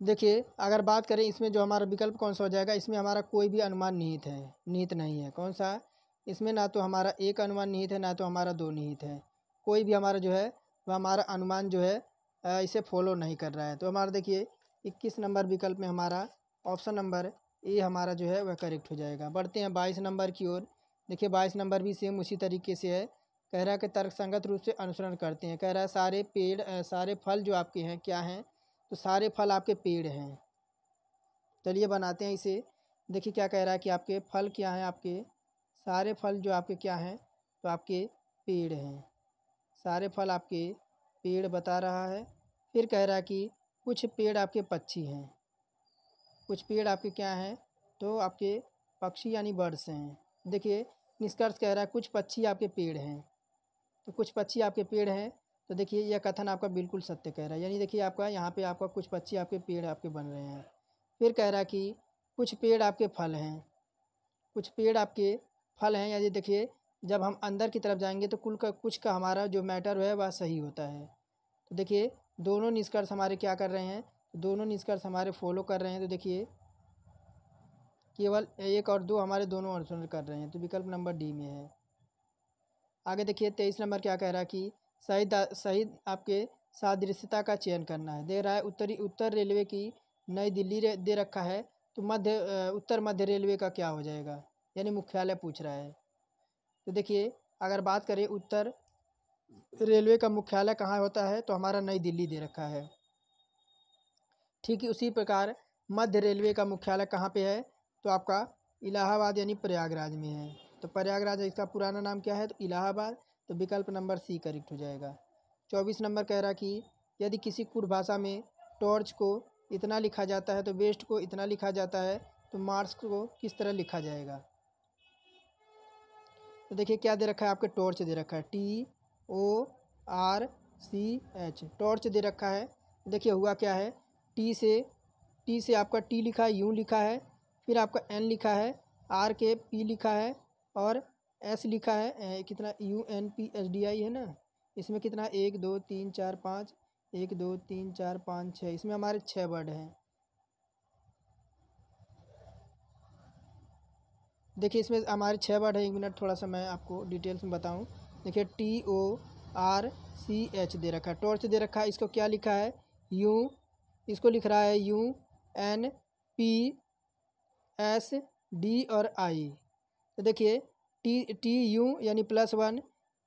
देखिए अगर बात करें इसमें जो हमारा विकल्प कौन सा हो जाएगा, इसमें हमारा कोई भी अनुमान निहित है, निहित नहीं है। कौन सा, इसमें ना तो हमारा एक अनुमान निहित है, ना तो हमारा 2 निहित है। कोई भी हमारा जो है वह हमारा अनुमान जो है इसे फॉलो नहीं कर रहा है। तो हमारा देखिए 21 नंबर विकल्प में हमारा ऑप्शन नंबर ए हमारा जो है वह करेक्ट हो जाएगा। बढ़ते हैं 22 नंबर की ओर। देखिए 22 नंबर भी सेम उसी तरीके से है। कह रहा है कि तर्कसंगत रूप से अनुसरण करते हैं। कह रहा है सारे पेड़ सारे फल जो आपके हैं क्या हैं, तो सारे फल आपके पेड़ हैं। चलिए बनाते हैं इसे। देखिए क्या कह रहा है कि आपके फल क्या हैं, आपके सारे फल जो आपके क्या हैं, तो आपके पेड़ हैं। सारे फल आपके पेड़ बता रहा है। फिर कह रहा है कि कुछ पेड़ आपके पक्षी हैं, कुछ पेड़ आपके क्या हैं, तो आपके पक्षी यानी बर्ड्स हैं। देखिए निष्कर्ष कह रहा है कुछ पक्षी आपके पेड़ हैं, तो कुछ पक्षी आपके पेड़ हैं। तो देखिए यह कथन आपका बिल्कुल सत्य कह रहा है, यानी देखिए आपका यहाँ पे आपका कुछ पक्षी आपके पेड़ आपके बन रहे हैं। फिर कह रहा है कि कुछ पेड़ आपके फल हैं, कुछ पेड़ आपके फल हैं, यानी देखिए जब हम अंदर की तरफ जाएंगे तो कुछ का हमारा जो मैटर है वह सही होता है। तो देखिए दोनों निष्कर्ष हमारे क्या कर रहे हैं, दोनों निष्कर्ष हमारे फॉलो कर रहे हैं। तो देखिए केवल 1 और 2 हमारे दोनों अनुसरण कर रहे हैं, तो विकल्प नंबर डी में है। आगे देखिए 23 नंबर क्या कह रहा है कि सही आपके सादृश्यता का चयन करना है। दे रहा है उत्तर रेलवे की नई दिल्ली दे रखा है, तो उत्तर मध्य रेलवे का क्या हो जाएगा, यानी मुख्यालय पूछ रहा है। तो देखिए अगर बात करें उत्तर रेलवे का मुख्यालय कहाँ होता है, तो हमारा नई दिल्ली दे रखा है। ठीक है उसी प्रकार मध्य रेलवे का मुख्यालय कहाँ पे है, तो आपका इलाहाबाद यानी प्रयागराज में है। तो प्रयागराज इसका पुराना नाम क्या है, तो इलाहाबाद। तो विकल्प नंबर सी करेक्ट हो जाएगा। 24 नंबर कह रहा कि यदि किसी कुट भाषा में टॉर्च को इतना लिखा जाता है तो वेस्ट को इतना लिखा जाता है, तो मार्स को किस तरह लिखा जाएगा। तो देखिए क्या दे रखा है, आपके टॉर्च दे रखा है, TORCH, टॉर्च दे रखा है। देखिए हुआ क्या है, टी से आपका टी लिखा है, यू लिखा है, फिर आपका एन लिखा है, आर के पी लिखा है, और एस लिखा है। कितना UNPSDI है ना, इसमें कितना 1 2 3 4 5 1 2 3 4 5 6, इसमें हमारे 6 वर्ड हैं। देखिए इसमें हमारे 6 वर्ड है। 1 मिनट थोड़ा सा मैं आपको डिटेल्स में बताऊं। देखिए TORCH दे रखा है, टॉर्च दे रखा है। इसको क्या लिखा है? यू, इसको लिख रहा है UNPSD और I। तो देखिए TU यानी +1,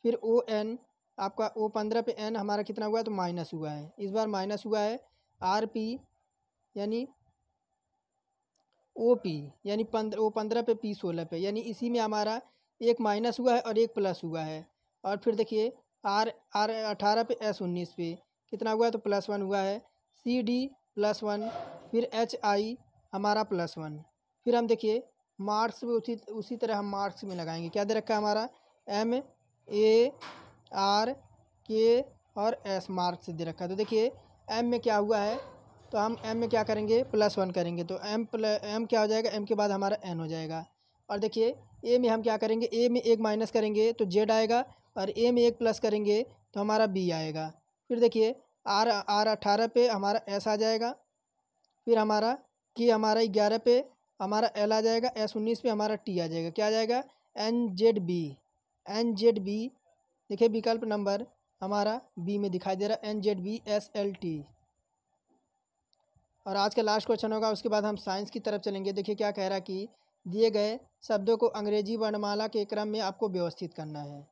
फिर ON, आपका O15 पे N हमारा कितना हुआ है? तो माइनस हुआ है, इस बार माइनस हुआ है। RP यानी OP यानी O15 पे P16 पे, यानी इसी में हमारा एक माइनस हुआ है और एक प्लस हुआ है। और फिर देखिए R18 पे S19 पे कितना हुआ है? तो +1 हुआ है। CD +1, फिर HI हमारा +1। फिर हम देखिए मार्क्स में उसी तरह हम मार्क्स में लगाएंगे। क्या दे रखा है हमारा? MARK और S मार्क्स दे रखा है। तो देखिए M में क्या हुआ है? तो हम M में क्या करेंगे? +1 करेंगे, तो M क्या हो जाएगा? M के बाद हमारा N हो जाएगा। और देखिए A में हम क्या करेंगे? A में एक माइनस करेंगे तो Z आएगा, और A में एक प्लस करेंगे तो हमारा B आएगा। फिर देखिए R18 पे हमारा S आ जाएगा, फिर हमारा K हमारा 11 पे हमारा L आ जाएगा, S19 पे हमारा T आ जाएगा। क्या आ जाएगा? NZB। देखिए विकल्प नंबर हमारा B में दिखाई दे रहा है, NZBSLT। और आज का लास्ट क्वेश्चन होगा, उसके बाद हम साइंस की तरफ चलेंगे। देखिए क्या कह रहा है कि दिए गए शब्दों को अंग्रेजी वर्णमाला के क्रम में आपको व्यवस्थित करना है।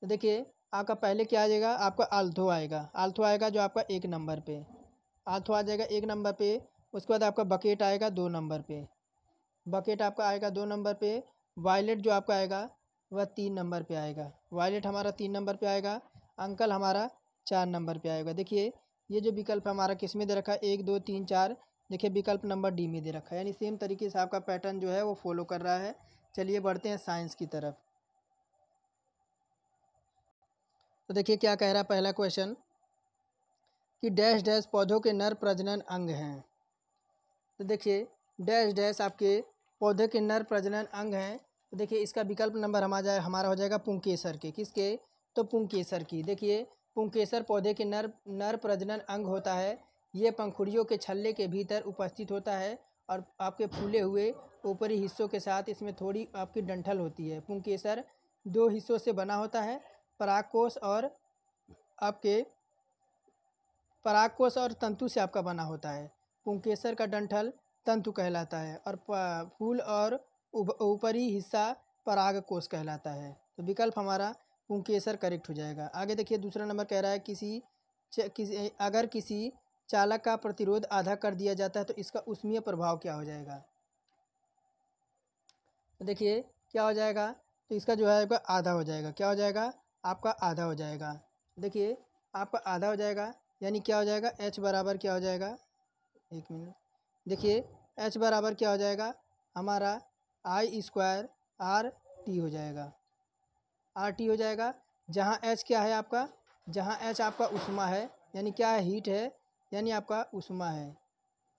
तो देखिए आपका पहले क्या आ जाएगा? आपका आल्थो आएगा, आल्थो आएगा जो आपका 1 नंबर पे, आल्थो आ जाएगा 1 नंबर पे। उसके बाद आपका बकेट आएगा 2 नंबर पे, बकेट आपका आएगा 2 नंबर पे। वायलेट जो आपका आएगा वह 3 नंबर पे आएगा, वायलेट हमारा 3 नंबर पे आएगा। अंकल हमारा 4 नंबर पे आएगा। देखिए ये जो विकल्प हमारा किस में दे रखा है? 1 2 3 4, देखिए विकल्प नंबर डी में दे रखा है। यानी सेम तरीके से आपका पैटर्न जो है वो फॉलो कर रहा है। चलिए बढ़ते हैं साइंस की तरफ। तो देखिए क्या कह रहा है पहला क्वेश्चन कि डैश डैश पौधों के नर प्रजनन अंग हैं। तो देखिए डैश डैश आपके पौधे के नर प्रजनन अंग हैं। तो देखिए इसका विकल्प नंबर हमारा हो जाएगा पुंकेसर के। किसके? तो पुंकेसर की। देखिए पुंकेसर पौधे के नर प्रजनन अंग होता है। ये पंखुड़ियों के छल्ले के भीतर उपस्थित होता है, और आपके फूले हुए ऊपरी हिस्सों के साथ इसमें थोड़ी आपकी डंठल होती है। पुंकेसर 2 हिस्सों से बना होता है, परागकोश और आपके परागकोश और तंतु से आपका बना होता है। पुंकेसर का डंठल तंतु कहलाता है, और फूल और ऊपरी हिस्सा परागकोश कहलाता है। तो विकल्प हमारा पुंकेसर करेक्ट हो जाएगा। आगे देखिए दूसरा नंबर कह रहा है अगर किसी चालक का प्रतिरोध आधा कर दिया जाता है तो इसका ऊष्मीय प्रभाव क्या हो जाएगा? तो देखिए क्या हो जाएगा? तो इसका जो है आपका आधा हो जाएगा। क्या हो जाएगा? आपका आधा हो जाएगा। देखिए आपका आधा हो जाएगा, यानी क्या हो जाएगा? H बराबर क्या हो जाएगा? 1 मिनट। देखिए H बराबर क्या हो जाएगा? हमारा I² RT हो जाएगा, RT हो जाएगा। जहाँ H क्या है आपका? जहाँ H आपका ऊष्मा है, यानी क्या है? हीट है, यानी आपका ऊष्मा है।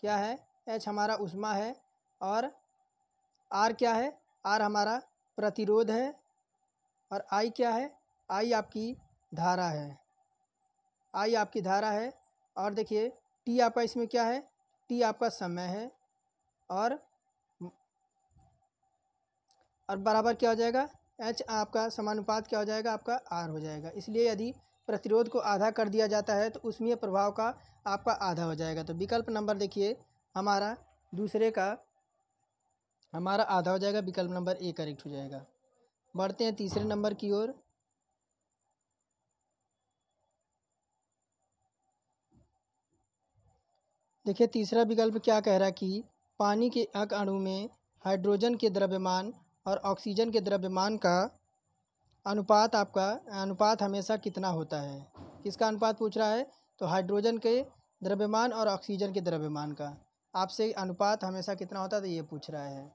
क्या है? H हमारा ऊष्मा है। और R क्या है? R हमारा प्रतिरोध है। और I क्या है? I आपकी धारा है, I आपकी धारा है। और देखिए T आपका इसमें क्या है? T आपका समय है। और बराबर क्या हो जाएगा? H आपका समानुपात क्या हो जाएगा? आपका R हो जाएगा। इसलिए यदि प्रतिरोध को आधा कर दिया जाता है तो उसमें प्रभाव का आपका आधा हो जाएगा। तो विकल्प नंबर देखिए हमारा दूसरे का हमारा आधा हो जाएगा, विकल्प नंबर ए करेक्ट हो जाएगा। बढ़ते हैं तीसरे नंबर की ओर। देखिए तीसरा विकल्प क्या कह रहा है कि पानी के एक अणु में हाइड्रोजन के द्रव्यमान और ऑक्सीजन के द्रव्यमान का अनुपात हमेशा कितना होता है? किसका अनुपात पूछ रहा है? तो हाइड्रोजन के द्रव्यमान और ऑक्सीजन के द्रव्यमान का आपसे अनुपात हमेशा कितना होता है, तो ये पूछ रहा है।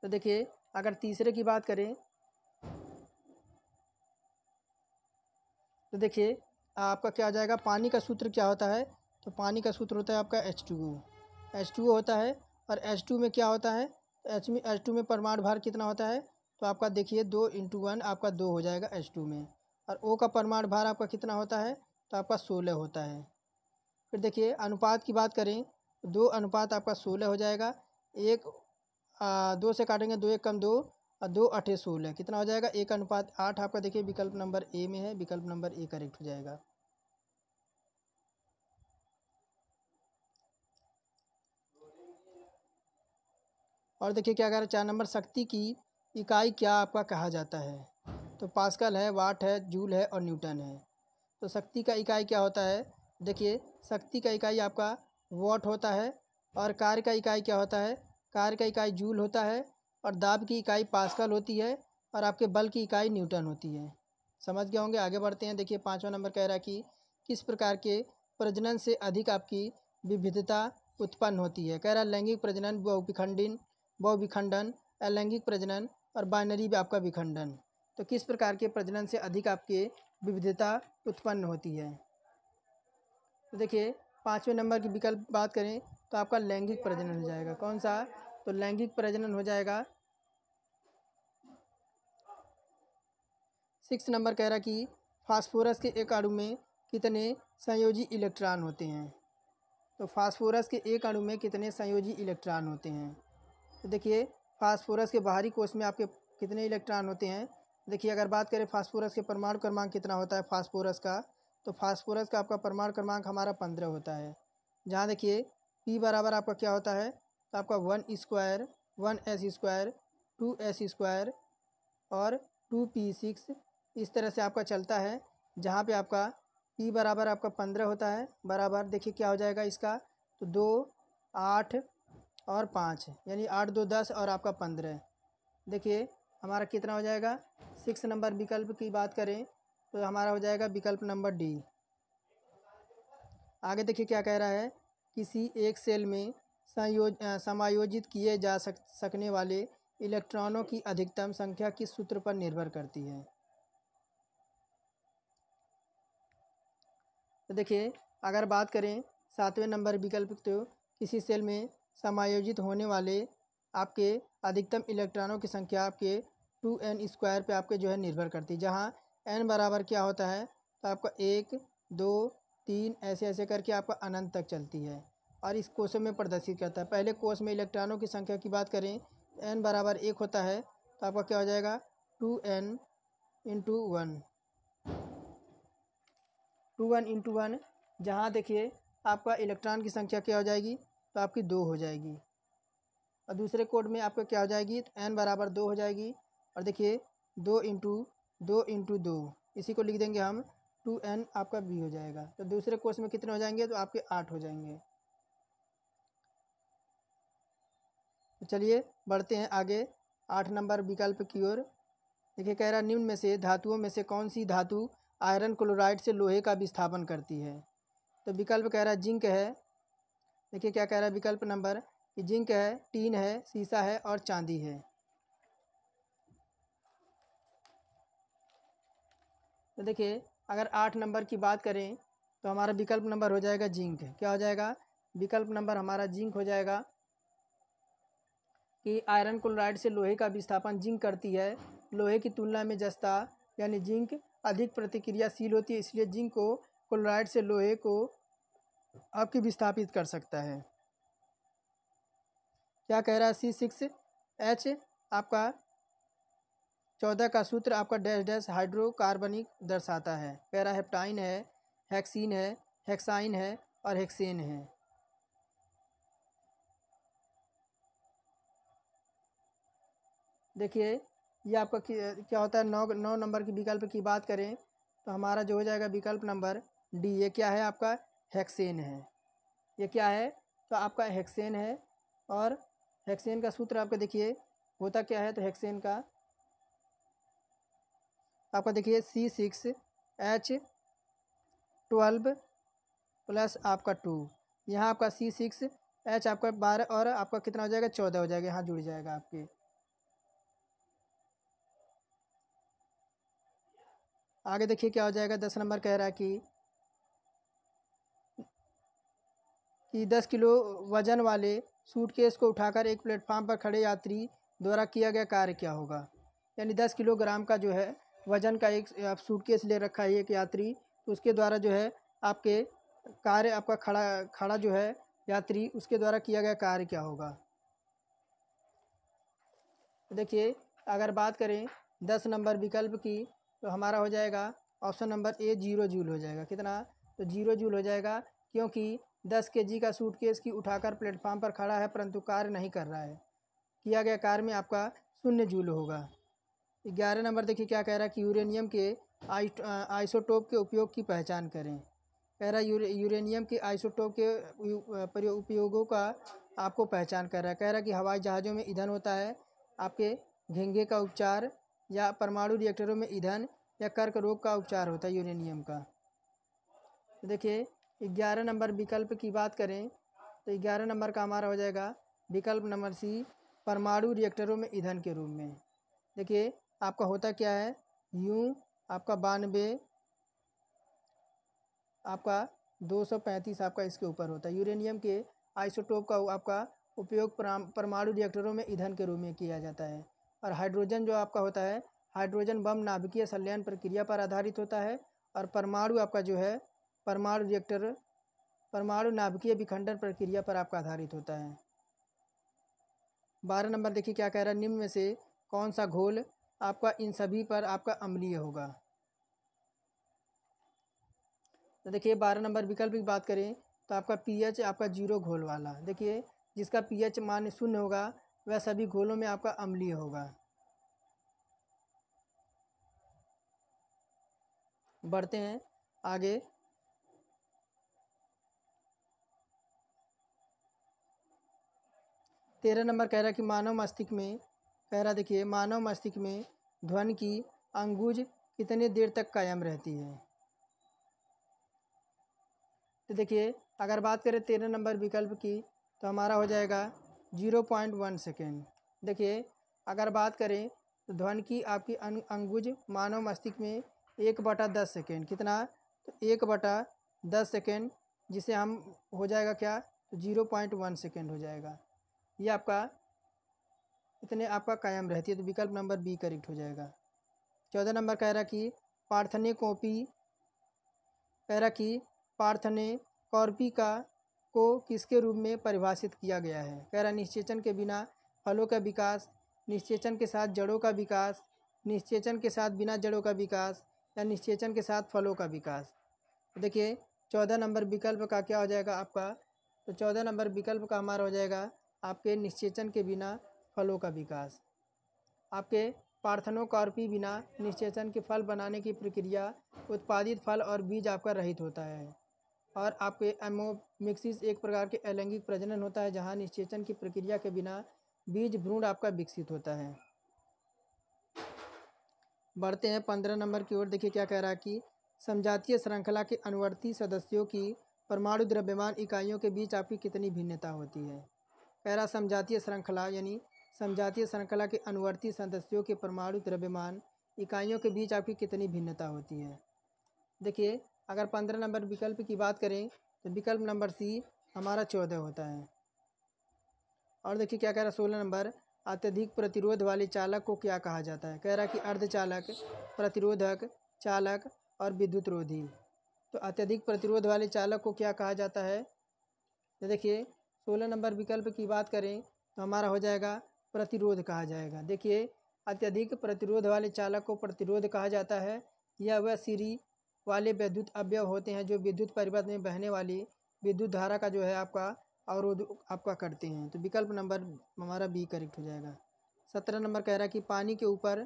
तो देखिए अगर तीसरे की बात करें तो देखिए आपका क्या आ जाएगा? पानी का सूत्र क्या होता है? तो पानी का सूत्र होता है आपका H2O होता है। और H2 में क्या होता है? H2 में परमाणु भार कितना होता है? तो आपका देखिए 2 × 1 आपका 2 हो जाएगा H2 में। और O का परमाणु भार आपका कितना होता है, तो आपका 16 होता है। फिर देखिए अनुपात की बात करें, 2 अनुपात आपका 16 हो जाएगा। 2 से काटेंगे, 2 1 कम 2 और 2 8 16 कितना हो जाएगा, 1:8 आपका देखिए विकल्प नंबर ए में है, विकल्प नंबर ए करेक्ट हो जाएगा। और देखिए क्या कह रहा है 4 नंबर, शक्ति की इकाई क्या आपका कहा जाता है, तो पास्कल है, वाट है, जूल है और न्यूटन है। तो शक्ति का इकाई क्या होता है, देखिए शक्ति का इकाई आपका वाट होता है, और कार्य का इकाई क्या होता है, कार्य का इकाई जूल होता है, और दाब की इकाई पास्कल होती है, और आपके बल की इकाई न्यूटन होती है। समझ गए होंगे। आगे बढ़ते हैं। देखिए 5वां नंबर कह रहा है कि किस प्रकार के प्रजनन से अधिक आपकी विविधता उत्पन्न होती है। कह रहा है लैंगिक प्रजनन, बहुविखंडन, अलैंगिक प्रजनन और बाइनरी भी आपका विखंडन। तो किस प्रकार के प्रजनन से अधिक आपके विविधता उत्पन्न होती है। तो देखिए 5वें नंबर की विकल्प बात करें तो आपका लैंगिक प्रजनन हो जाएगा। कौन सा, तो लैंगिक प्रजनन हो जाएगा। 6 नंबर कह रहा कि फास्फोरस के एक अणु में कितने संयोजी इलेक्ट्रॉन होते हैं। तो फास्फोरस के एक अणु में कितने संयोजी इलेक्ट्रॉन होते हैं। तो देखिए फास्फोरस के बाहरी कोश में आपके कितने इलेक्ट्रॉन होते हैं। देखिए अगर बात करें फास्फोरस के परमाणु क्रमांक कितना होता है फास्फोरस का, तो फास्फोरस का आपका परमाणु क्रमांक हमारा 15 होता है। जहाँ देखिए P बराबर आपका क्या होता है, तो आपका 1 square 1s square 2s square और 2p6 इस तरह से आपका चलता है। जहाँ पे आपका P बराबर आपका 15 होता है, बराबर देखिए क्या हो जाएगा इसका, तो 2 8 और 5 यानी 8 2 10 और आपका 15। देखिए हमारा कितना हो जाएगा। 6 नंबर विकल्प की बात करें तो हमारा हो जाएगा विकल्प नंबर डी। आगे देखिए क्या कह रहा है, किसी एक सेल में समायोजित किए जा सकने वाले इलेक्ट्रॉनों की अधिकतम संख्या किस सूत्र पर निर्भर करती है। तो देखिए अगर बात करें 7वें नंबर विकल्प, तो किसी सेल में समायोजित होने वाले आपके अधिकतम इलेक्ट्रॉनों की संख्या आपके 2n स्क्वायर पे आपके जो है निर्भर करती है। जहाँ n बराबर क्या होता है, तो आपका 1 2 3 ऐसे ऐसे करके आपका अनंत तक चलती है और इस कोशों में प्रदर्शित करता है। पहले कोश में इलेक्ट्रॉनों की संख्या की बात करें, n बराबर 1 होता है, तो आपका क्या हो जाएगा 2n इंटू 1 2 1 इंटू 1। जहाँ देखिए आपका इलेक्ट्रॉन की संख्या क्या हो जाएगी, तो आपकी 2 हो जाएगी। और दूसरे कोड में आपका क्या हो जाएगी, तो n बराबर 2 हो जाएगी। और देखिए 2 इंटू 2 इसी को लिख देंगे हम 2n आपका b हो जाएगा। तो दूसरे कोर्स में कितने हो जाएंगे, तो आपके 8 हो जाएंगे। तो चलिए बढ़ते हैं आगे 8 नंबर विकल्प की ओर। देखिए कह रहा है निम्न में से धातुओं में से कौन सी धातु आयरन क्लोराइड से लोहे का विस्थापन करती है। तो विकल्प कह रहा है जिंक है। देखिए क्या कह रहा है विकल्प नंबर, कि जिंक है, टीन है, सीसा है और चांदी है। तो देखिए अगर 8 नंबर की बात करें तो हमारा विकल्प नंबर हो जाएगा जिंक। क्या हो जाएगा, विकल्प नंबर हमारा जिंक हो जाएगा कि आयरन क्लोराइड से लोहे का विस्थापन जिंक करती है। लोहे की तुलना में जस्ता यानी जिंक अधिक प्रतिक्रियाशील होती है, इसलिए जिंक को क्लोराइड से लोहे को आपकी विस्थापित कर सकता है। क्या कह रहा है C6H आपका 14 का सूत्र आपका डैश डैश हाइड्रोकार्बनिक दर्शाता है। कह रहा है हेप्टाइन है, हेक्सीन है, हेक्साइन है और हेक्सेन है। देखिए ये आपका क्या होता है, 9 नंबर की विकल्प की बात करें तो हमारा जो हो जाएगा विकल्प नंबर डी। ये क्या है आपका हेक्सेन है। ये क्या है, तो आपका हेक्सेन है। और हेक्सेन का सूत्र आपका देखिए होता क्या है, तो हेक्सेन का आपका देखिए C6H12 प्लस आपका 2। यहाँ आपका C6H आपका 12 और आपका कितना हो जाएगा 14 हो जाएगा, यहाँ जुड़ जाएगा आपके। आगे देखिए क्या हो जाएगा 10 नंबर कह रहा है कि 10 किलो वजन वाले सूटकेस को उठाकर एक प्लेटफार्म पर खड़े यात्री द्वारा किया गया कार्य क्या होगा। यानी 10 किलोग्राम का जो है वजन का एक आप सूटकेस ले रखा है एक यात्री, तो उसके द्वारा जो है आपके कार्य आपका खड़ा खड़ा जो है यात्री, उसके द्वारा किया गया कार्य क्या होगा। देखिए अगर बात करें 10 नंबर विकल्प की, तो हमारा हो जाएगा ऑप्शन नंबर ए 0 जूल हो जाएगा। कितना, तो 0 जूल हो जाएगा, क्योंकि 10 केजी का सूटकेस की उठाकर प्लेटफार्म पर खड़ा है परंतु कार्य नहीं कर रहा है। किया गया कार्य में आपका 0 जूल होगा। 11 नंबर देखिए क्या कह रहा है कि यूरेनियम के आइसोटोप के उपयोग की पहचान करें। कह रहा है यूरेनियम के आइसोटोप के उपयोगों का आपको पहचान कर रहा है। कह रहा है कि हवाई जहाज़ों में ईंधन होता है, आपके घेंघे का उपचार, या परमाणु रिएक्टरों में ईंधन, या कर्क रोग का उपचार होता है यूरेनियम का। तो देखिए 11 नंबर विकल्प की बात करें तो 11 नंबर का हमारा हो जाएगा विकल्प नंबर सी, परमाणु रिएक्टरों में ईंधन के रूप में। देखिए आपका होता क्या है, यूँ आपका 92 आपका 235 आपका इसके ऊपर होता है। यूरेनियम के आइसोटोप का आपका उपयोग परमाणु रिएक्टरों में ईंधन के रूप में किया जाता है। और हाइड्रोजन जो आपका होता है, हाइड्रोजन बम नाभिकीय संलयन प्रक्रिया पर आधारित होता है। और परमाणु आपका जो है परमाणु रिएक्टर परमाणु नाभिकीय विखंडन प्रक्रिया पर आपका आधारित होता है। 12 नंबर देखिए क्या कह रहा है, निम्न में से कौन सा घोल आपका इन सभी पर आपका अम्लीय होगा। तो देखिए 12 नंबर विकल्प की बात करें तो आपका पीएच आपका 0 घोल वाला। देखिए जिसका पीएच मान 0 होगा वह सभी घोलों में आपका अम्लीय होगा। बढ़ते हैं आगे। 13 नंबर कह रहा है कि मानव मस्तिष्क में, कह रहा देखिए मानव मस्तिष्क में ध्वनि की अंगुज कितनी देर तक कायम रहती है। तो देखिए अगर बात करें 13 नंबर विकल्प की, तो हमारा हो जाएगा 0.1 सेकेंड। देखिए अगर बात करें तो ध्वनि की आपकी अंगुज मानव मस्तिष्क में 1/10 सेकेंड, कितना, तो 1/10 सेकेंड, जिसे हम हो जाएगा क्या, तो 0.1 सेकेंड हो जाएगा। ये आपका इतने आपका कायम रहती है, तो विकल्प नंबर बी करेक्ट हो जाएगा। 14 नंबर कह रहा कि पार्थेनोकॉपी, कह रहा कि पार्थेनोकॉपी को किसके रूप में परिभाषित किया गया है। कह रहा निषेचन के बिना फलों का विकास, निषेचन के साथ जड़ों का विकास, निषेचन के साथ बिना जड़ों का विकास, या निषेचन के साथ फलों का विकास। देखिए 14 नंबर विकल्प का क्या हो जाएगा आपका, तो 14 नंबर विकल्प का हमारा हो जाएगा आपके निषेचन के बिना फलों का विकास। आपके पार्थेनोकॉपी बिना निषेचन के फल बनाने की प्रक्रिया उत्पादित फल और बीज आपका रहित होता है। और आपके एमोमिक्सिस एक प्रकार के अलैंगिक प्रजनन होता है, जहां निषेचन की प्रक्रिया के बिना बीज भ्रूण आपका विकसित होता है। बढ़ते हैं 15 नंबर की ओर। देखिए क्या कह रहा है कि समजातीय श्रृंखला के अनुवर्ती सदस्यों की परमाणु द्रव्यमान इकाइयों के बीच आपकी कितनी भिन्नता होती है। कह रहा समजातीय श्रृंखला यानी समजातीय श्रृंखला के अनुवर्ती सदस्यों के परमाणु द्रव्यमान इकाइयों के बीच आपकी कितनी भिन्नता होती है। देखिए अगर 15 नंबर विकल्प की बात करें तो विकल्प नंबर सी हमारा 14 होता है। और देखिए क्या कह रहा है 16 नंबर, अत्यधिक प्रतिरोध वाले चालक को क्या कहा जाता है। कह रहा कि अर्धचालक, प्रतिरोधक, चालक और विद्युत रोधी। तो अत्यधिक प्रतिरोध वाले चालक को क्या कहा जाता है। तो देखिए 16 नंबर विकल्प की बात करें तो हमारा हो जाएगा प्रतिरोध कहा जाएगा। देखिए अत्यधिक प्रतिरोध वाले चालक को प्रतिरोध कहा जाता है। यह वह सीरी वाले विद्युत अवयव होते हैं जो विद्युत परिपथ में बहने वाली विद्युत धारा का जो है आपका अवरोध आपका करते हैं। तो विकल्प नंबर हमारा बी करेक्ट हो जाएगा। 17 नंबर कह रहा कि पानी के ऊपर,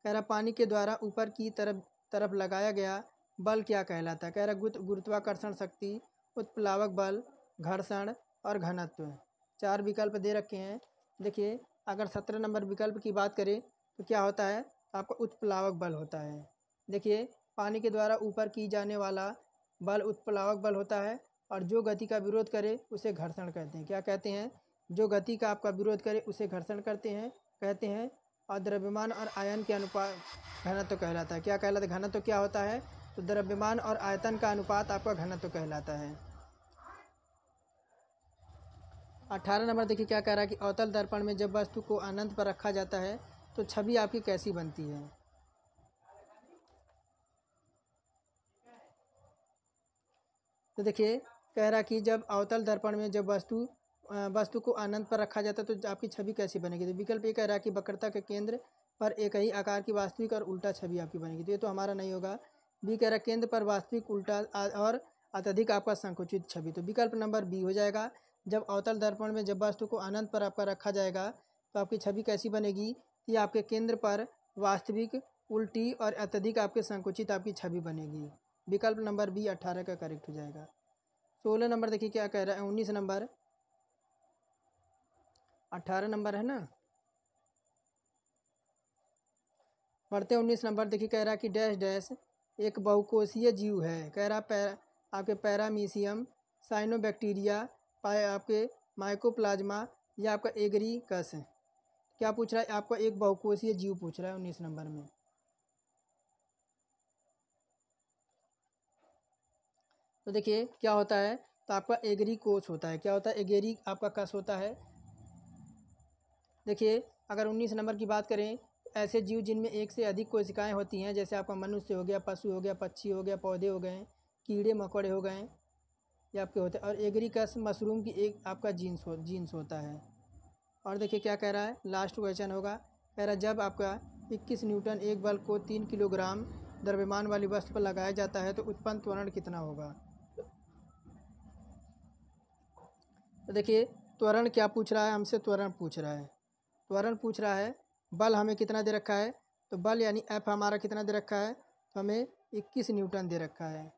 कह रहा पानी के द्वारा ऊपर की तरफ लगाया गया बल क्या कहलाता है। कह रहा गुरुत्वाकर्षण शक्ति, उत्प्लावक बल, घर्षण और घनत्व। 4 विकल्प दे रखे हैं। देखिए अगर 17 नंबर विकल्प की बात करें तो क्या होता है, आपका उत्प्लावक बल होता है। देखिए पानी के द्वारा ऊपर की जाने वाला बल उत्प्लावक बल होता है, और जो गति का विरोध करे उसे घर्षण कहते हैं। क्या कहते हैं, जो गति का आपका विरोध करे उसे घर्षण कहते हैं। और द्रव्यमान और आयन के अनुपात घनत्व कहलाता है। क्या कहलाता है, घनत्व क्या होता है, तो द्रव्यमान और आयतन का अनुपात आपका घनत्व कहलाता है। 18 नंबर देखिए क्या कह रहा है कि अवतल दर्पण में जब वस्तु को अनंत पर रखा जाता है तो छवि आपकी कैसी बनती है। तो देखिए कह रहा कि जब अवतल दर्पण में जब वस्तु को अनंत पर रखा जाता है तो आपकी छवि कैसी बनेगी। तो विकल्प ये कह रहा है कि वक्रता के केंद्र पर एक ही आकार की वास्तविक और उल्टा छवि आपकी बनेगी। तो ये तो हमारा नहीं होगा। बी कह रहा है केंद्र पर वास्तविक उल्टा और अत्यधिक आपका संकुचित छवि। तो विकल्प नंबर बी हो जाएगा। जब अवतल दर्पण में जब वस्तु को अनंत पर आपका रखा जाएगा तो आपकी छवि कैसी बनेगी कि आपके केंद्र पर वास्तविक, उल्टी और अत्यधिक आपके संकुचित आपकी छवि बनेगी। विकल्प नंबर बी 18 का करेक्ट हो जाएगा। 16 नंबर देखिए क्या कह रहा है, 19 नंबर, 18 नंबर है ना, बढ़ते 19 नंबर देखिए कह रहा है कि डैश डैश एक बहुकोषीय जीव है। कह रहा आपके पैरामीशियम, साइनोबैक्टीरिया, आपके माइकोप्लाज्मा या आपका एगरीकस। क्या पूछ रहा है आपको, एक बहुकोषीय जीव पूछ रहा है 19 नंबर में। तो देखिए क्या होता है, तो आपका एगरी कोष होता है। क्या होता है, एगेरी आपका कस होता है। देखिए अगर 19 नंबर की बात करें, ऐसे जीव जिनमें एक से अधिक कोशिकाएं होती हैं, जैसे आपका मनुष्य हो गया, पशु हो गया, पक्षी हो गया, पौधे हो गए, कीड़े मकोड़े हो गए, ये आपके होते हैं। और एगरीकस मशरूम की एक आपका जीन्स होता है। और देखिए क्या कह रहा है, लास्ट क्वेश्चन होगा, कह रहा है जब आपका 21 न्यूटन एक बल को 3 किलोग्राम द्रव्यमान वाली वस्तु पर लगाया जाता है तो उत्पन्न त्वरण कितना होगा। तो देखिए त्वरण क्या पूछ रहा है हमसे, त्वरण पूछ रहा है। त्वरण पूछ रहा है, बल हमें कितना दे रखा है, तो बल यानी एफ हमारा कितना दे रखा है, तो हमें 21 न्यूटन दे रखा है।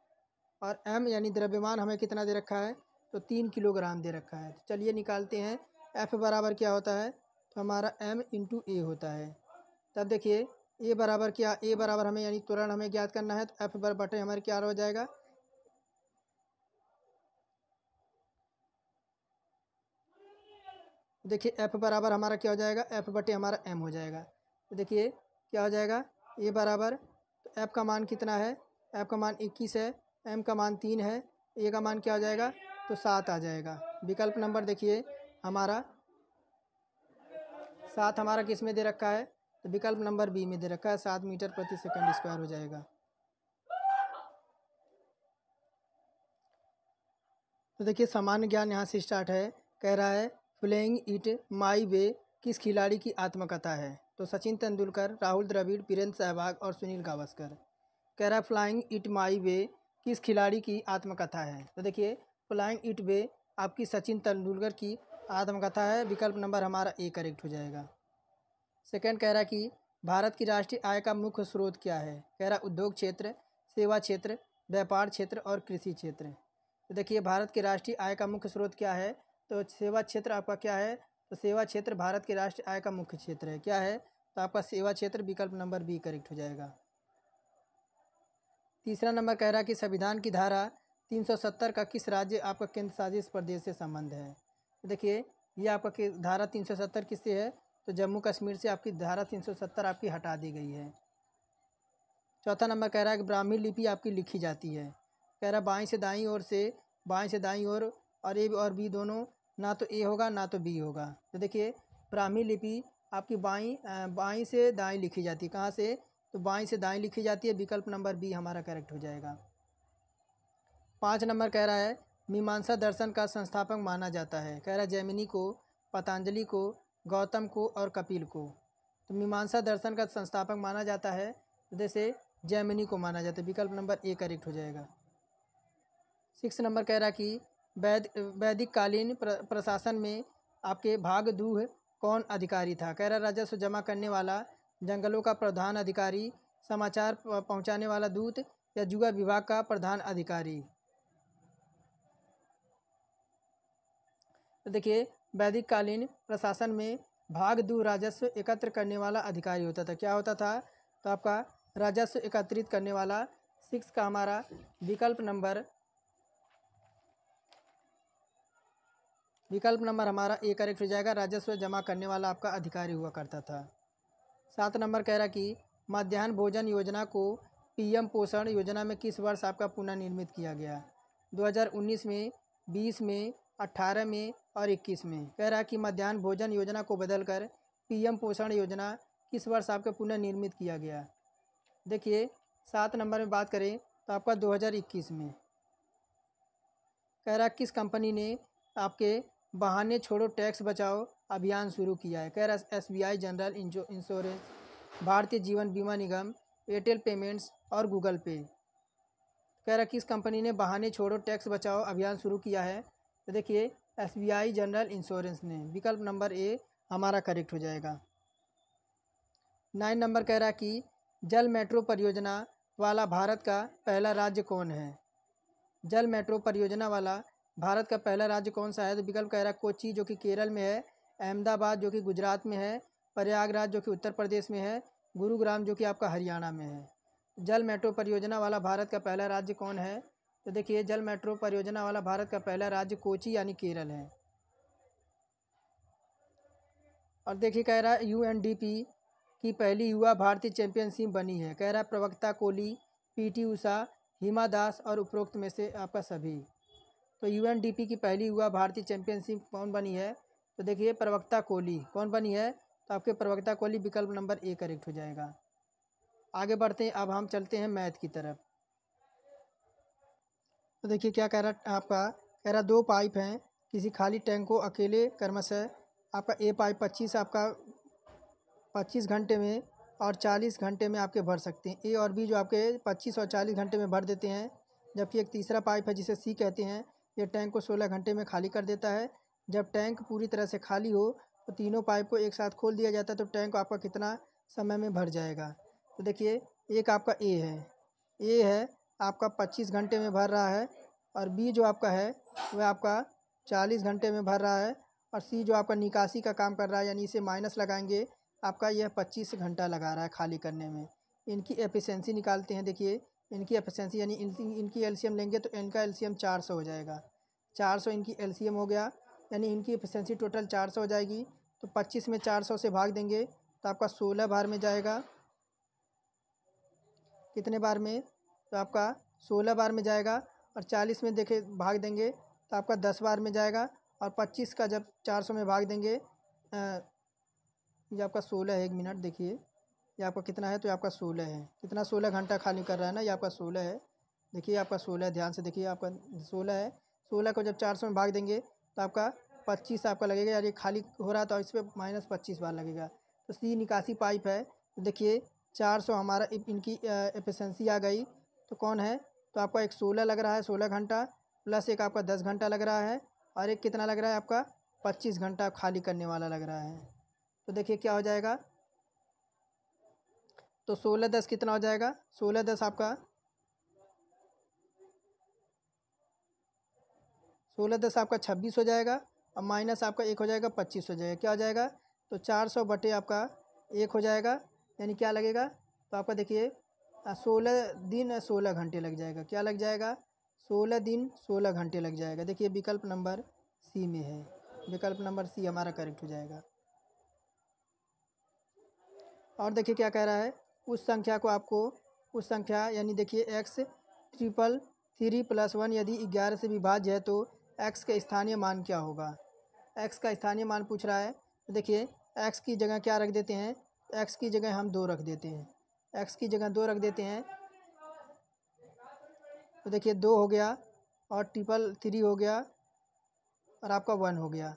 और एम यानी द्रव्यमान हमें कितना दे रखा है, तो 3 किलोग्राम दे रखा है। तो चलिए निकालते हैं, एफ बराबर क्या होता है, तो हमारा एम इंटू ए होता है। तब देखिए ए बराबर क्या, ए बराबर हमें यानी त्वरण हमें ज्ञात करना है, तो एफ बटे हमारे क्या हो जाएगा, देखिए एफ बराबर हमारा क्या हो जाएगा, एफ बटे हमारा एम हो जाएगा। तो देखिए क्या हो जाएगा, ए बराबर, तो एफ का मान कितना है, एफ का मान 21 है, एम का मान 3 है, ए का मान क्या हो जाएगा, तो 7 आ जाएगा। विकल्प नंबर देखिए हमारा 7 हमारा किस में दे रखा है, तो विकल्प नंबर बी में दे रखा है, 7 मीटर प्रति सेकंड स्क्वायर हो जाएगा। तो देखिए सामान्य ज्ञान यहाँ से स्टार्ट है। कह रहा है प्लेइंग इट माई वे किस खिलाड़ी की आत्मकथा है, तो सचिन तेंदुलकर, राहुल द्रविड़, वीरेंद्र सहवाग और सुनील गावस्कर। कह रहा है फ्लाइंग इट माई वे किस खिलाड़ी की आत्मकथा है, तो देखिए फ्लाइंग इट वे आपकी सचिन तेंदुलकर की आत्मकथा है। विकल्प नंबर हमारा ए करेक्ट हो जाएगा। सेकंड कह रहा है कि भारत की राष्ट्रीय आय का मुख्य स्रोत क्या है। कह रहा उद्योग क्षेत्र, सेवा क्षेत्र, व्यापार क्षेत्र और कृषि क्षेत्र। तो देखिए भारत के राष्ट्रीय आय का मुख्य स्रोत क्या है, तो सेवा क्षेत्र आपका क्या है, तो सेवा क्षेत्र भारत के राष्ट्रीय आय का मुख्य क्षेत्र है। क्या है, तो आपका सेवा क्षेत्र, विकल्प नंबर बी करेक्ट हो जाएगा। तीसरा नंबर कह रहा है कि संविधान की धारा 370 का किस राज्य आपका केंद्र शासित प्रदेश से संबंध है। तो देखिए ये आपका धारा 370 किससे है, तो जम्मू कश्मीर से आपकी धारा 370 आपकी हटा दी गई है। चौथा नंबर कह रहा है कि ब्राह्मी लिपि आपकी लिखी जाती है। कह रहा है बाएं से दाईं ओर और ए और बी दोनों, ना तो ए होगा ना तो बी होगा। तो देखिए ब्राह्मी लिपि आपकी बाईं से दाईं लिखी जाती है। कहाँ से, तो बाईं से दाईं लिखी जाती है। विकल्प नंबर बी हमारा करेक्ट हो जाएगा। 5 नंबर कह रहा है मीमांसा दर्शन का संस्थापक माना जाता है। कह रहा है जैमिनी को, पतंजलि को, गौतम को और कपिल को। तो मीमांसा दर्शन का संस्थापक माना जाता है, जैसे जैमिनी को माना जाता है। विकल्प नंबर ए करेक्ट हो जाएगा। 6 नंबर कह रहा है कि वैदिक कालीन प्रशासन में आपके भागदूह कौन अधिकारी था। कह रहा राजस्व जमा करने वाला, जंगलों का प्रधान अधिकारी, समाचार पहुंचाने वाला दूत या जुआ विभाग का प्रधान अधिकारी। तो देखिए वैदिक कालीन प्रशासन में भागदूह राजस्व एकत्र करने वाला अधिकारी होता था। क्या होता था, तो आपका राजस्व एकत्रित करने वाला। 6 का हमारा विकल्प नंबर हमारा ए करेक्ट हो जाएगा। राजस्व जमा करने वाला आपका अधिकारी हुआ करता था। 7 नंबर कह रहा कि मध्याह्न भोजन योजना को पीएम पोषण योजना में किस वर्ष आपका पुनर्निर्मित किया गया। 2019 में, 20 में, 18 में और 21 में। कह रहा है कि मध्याह्न भोजन योजना को बदलकर पीएम पोषण योजना किस वर्ष आपका पुनर्निर्मित किया गया। देखिए 7 नंबर में बात करें तो आपका 2021 में। कह रहा किस कंपनी ने आपके बहाने छोड़ो टैक्स बचाओ अभियान शुरू किया है। कह रहा SBI general insurance, Bharatiya Jeevan बीमा निगम, एयरटेल पेमेंट्स और गूगल पे। कह रहा किस कंपनी ने बहाने छोड़ो टैक्स बचाओ अभियान शुरू किया है। तो देखिए SBI जनरल इंश्योरेंस ने। विकल्प नंबर ए हमारा करेक्ट हो जाएगा। 9 नंबर कह रहा कि जल मेट्रो परियोजना वाला भारत का पहला राज्य कौन है। जल मेट्रो परियोजना वाला भारत का पहला राज्य कौन सा है। तो विकल्प कह रहा कोच्चि जो कि केरल में है, अहमदाबाद जो कि गुजरात में है, प्रयागराज जो कि उत्तर प्रदेश में है, गुरुग्राम जो कि आपका हरियाणा में है। जल मेट्रो परियोजना वाला भारत का पहला राज्य कौन है। तो देखिए जल मेट्रो परियोजना वाला भारत का पहला राज्य कोच्चि यानी केरल है। और देखिए कह रहा है UNDP की पहली युवा भारतीय चैंपियनशिप बनी है। कह रहा है प्रवक्ता कोहली, PT उषा, हिमा दास और उपरोक्त में से आपका सभी। तो UNDP की पहली युवा भारतीय चैंपियनशिप कौन बनी है। तो देखिए प्रवक्ता कोहली। कौन बनी है। तो आपके प्रवक्ता कोहली। विकल्प नंबर ए करेक्ट हो जाएगा। आगे बढ़ते हैं, अब हम चलते हैं मैथ की तरफ। तो देखिए क्या कह रहा आपका। कह रहा 2 पाइप हैं किसी खाली टैंक को अकेले क्रमशः आपका ए पाइप 25 घंटे में और 40 घंटे में आपके भर सकते हैं। ए और बी जो आपके 25 और 40 घंटे में भर देते हैं। जबकि एक तीसरा पाइप है जिसे सी कहते हैं, ये टैंक को 16 घंटे में खाली कर देता है। जब टैंक पूरी तरह से खाली हो तो तीनों पाइप को एक साथ खोल दिया जाता है, तो टैंक आपका कितना समय में भर जाएगा। तो देखिए एक आपका ए है आपका 25 घंटे में भर रहा है, और बी जो आपका है वह आपका 40 घंटे में भर रहा है, और सी जो आपका निकासी का काम कर रहा है, यानी इसे माइनस लगाएंगे, आपका यह 25 घंटा लगा रहा है खाली करने में। इनकी एफिशिएंसी निकालते हैं। देखिए इनकी एफिशिएंसी यानी इनकी एलसीएम लेंगे तो इनका एलसीएम 400 हो जाएगा। 400 इनकी एलसीएम हो गया, यानी इनकी एफिशिएंसी टोटल 400 हो जाएगी। तो 25 में 400 से भाग देंगे तो आपका 16 बार में जाएगा। कितने बार में। तो आपका 16 बार में जाएगा। और 40 में देखे भाग देंगे तो आपका 10 बार में जाएगा। और 25 का जब 400 में भाग देंगे, ये आपका 16 है। 1 मिनट देखिए ये आपका कितना है। तो ये आपका 16 है। कितना 16 घंटा खाली कर रहा है ना, ये आपका 16 है। देखिए आपका 16 है, ध्यान से देखिए आपका 16 है। 16 को जब 400 में भाग देंगे तो आपका 25 आपका लगेगा, यार ये खाली हो रहा था, इस पर माइनस 25 बार लगेगा। तो सी निकासी पाइप है। तो देखिए 400 हमारा इनकी एफिशिएंसी आ गई। तो कौन है। तो आपका एक 16 लग रहा है 16 घंटा, प्लस एक आपका 10 घंटा लग रहा है, और एक कितना लग रहा है आपका 25 घंटा खाली करने वाला लग रहा है। तो देखिए क्या हो जाएगा। तो 16 10 कितना हो जाएगा। 16 10 आपका 16 10 आपका 26 हो जाएगा, और माइनस आपका 1 हो जाएगा 25 हो जाएगा। क्या हो जाएगा। तो 400 बटे आपका 1 हो जाएगा, यानी क्या लगेगा। तो आपका देखिए 16 दिन 16 घंटे लग जाएगा। क्या लग जाएगा। 16 दिन 16 घंटे लग जाएगा। देखिए विकल्प नंबर सी में है। विकल्प नंबर सी हमारा करेक्ट हो जाएगा। और देखिए क्या कह रहा है। उस संख्या को आपको उस संख्या यानी देखिए x333 + 1 यदि 11 से विभाज्य है तो x का स्थानीय मान क्या होगा। x का स्थानीय मान पूछ रहा है। तो देखिए x की जगह क्या रख देते हैं। x की जगह हम 2 रख देते हैं। x की जगह 2 रख देते हैं। तो देखिए 2 हो गया, और 333 हो गया, और आपका 1 हो गया।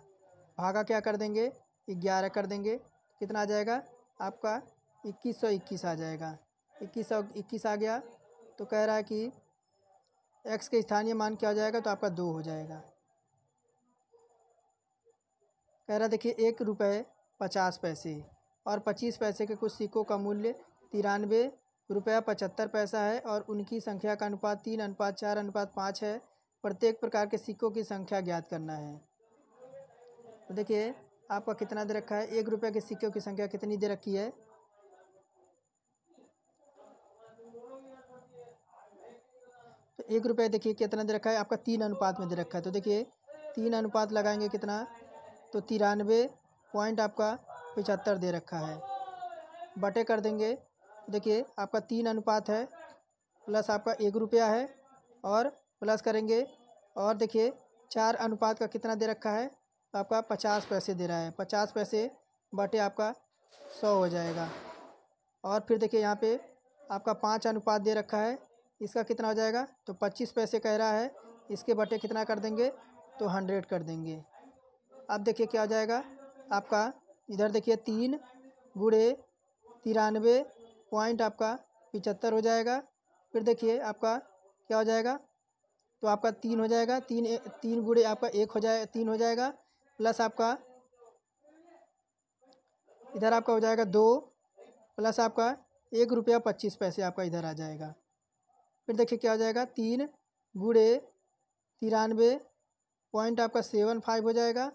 भागा क्या कर देंगे 11 कर देंगे। कितना आ जाएगा आपका 2121 आ जाएगा। 2121 आ गया। तो कह रहा है कि x के स्थानीय मान क्या हो जाएगा। तो आपका 2 हो जाएगा। कह रहा देखिए 1 रुपये 50 पैसे और 25 पैसे के कुछ सिक्कों का मूल्य 93 रुपया 75 पैसा है, और उनकी संख्या का अनुपात 3:4:5 है। प्रत्येक प्रकार के सिक्कों की संख्या ज्ञात करना है। तो देखिए आपका कितना दे रखा है। 1 रुपये के सिक्कों की संख्या कितनी दे रखी है। तो 1 रुपये देखिए कितना दे रखा है आपका 3 अनुपात में दे रखा है। तो देखिए 3 अनुपात लगाएंगे कितना। तो 93 पॉइंट आपका 75 दे रखा है, बटे कर देंगे। देखिए आपका 3 अनुपात है, प्लस आपका 1 रुपया है, और प्लस करेंगे, और देखिए 4 अनुपात का कितना दे रखा है। तो आपका 50 पैसे दे रहा है। 50 पैसे बटे आपका 100 हो जाएगा। और फिर देखिए यहाँ पे आपका 5 अनुपात दे रखा है, इसका कितना हो जाएगा। तो 25 पैसे कह रहा है, इसके बटे कितना कर देंगे, तो 100 कर देंगे। अब देखिए क्या हो जाएगा आपका, इधर देखिए 3 गुणे 93 पॉइंट आपका 75 हो जाएगा। फिर देखिए आपका क्या हो जाएगा, तो आपका 3 हो जाएगा, 3 गुणे आपका 1 हो जाए 3 हो जाएगा, प्लस आपका इधर आपका हो जाएगा 2, प्लस आपका 1 रुपया 25 पैसे आपका इधर आ जाएगा। फिर देखिए क्या हो जाएगा, 3 गुणे 93 पॉइंट आपका 75 हो जाएगा,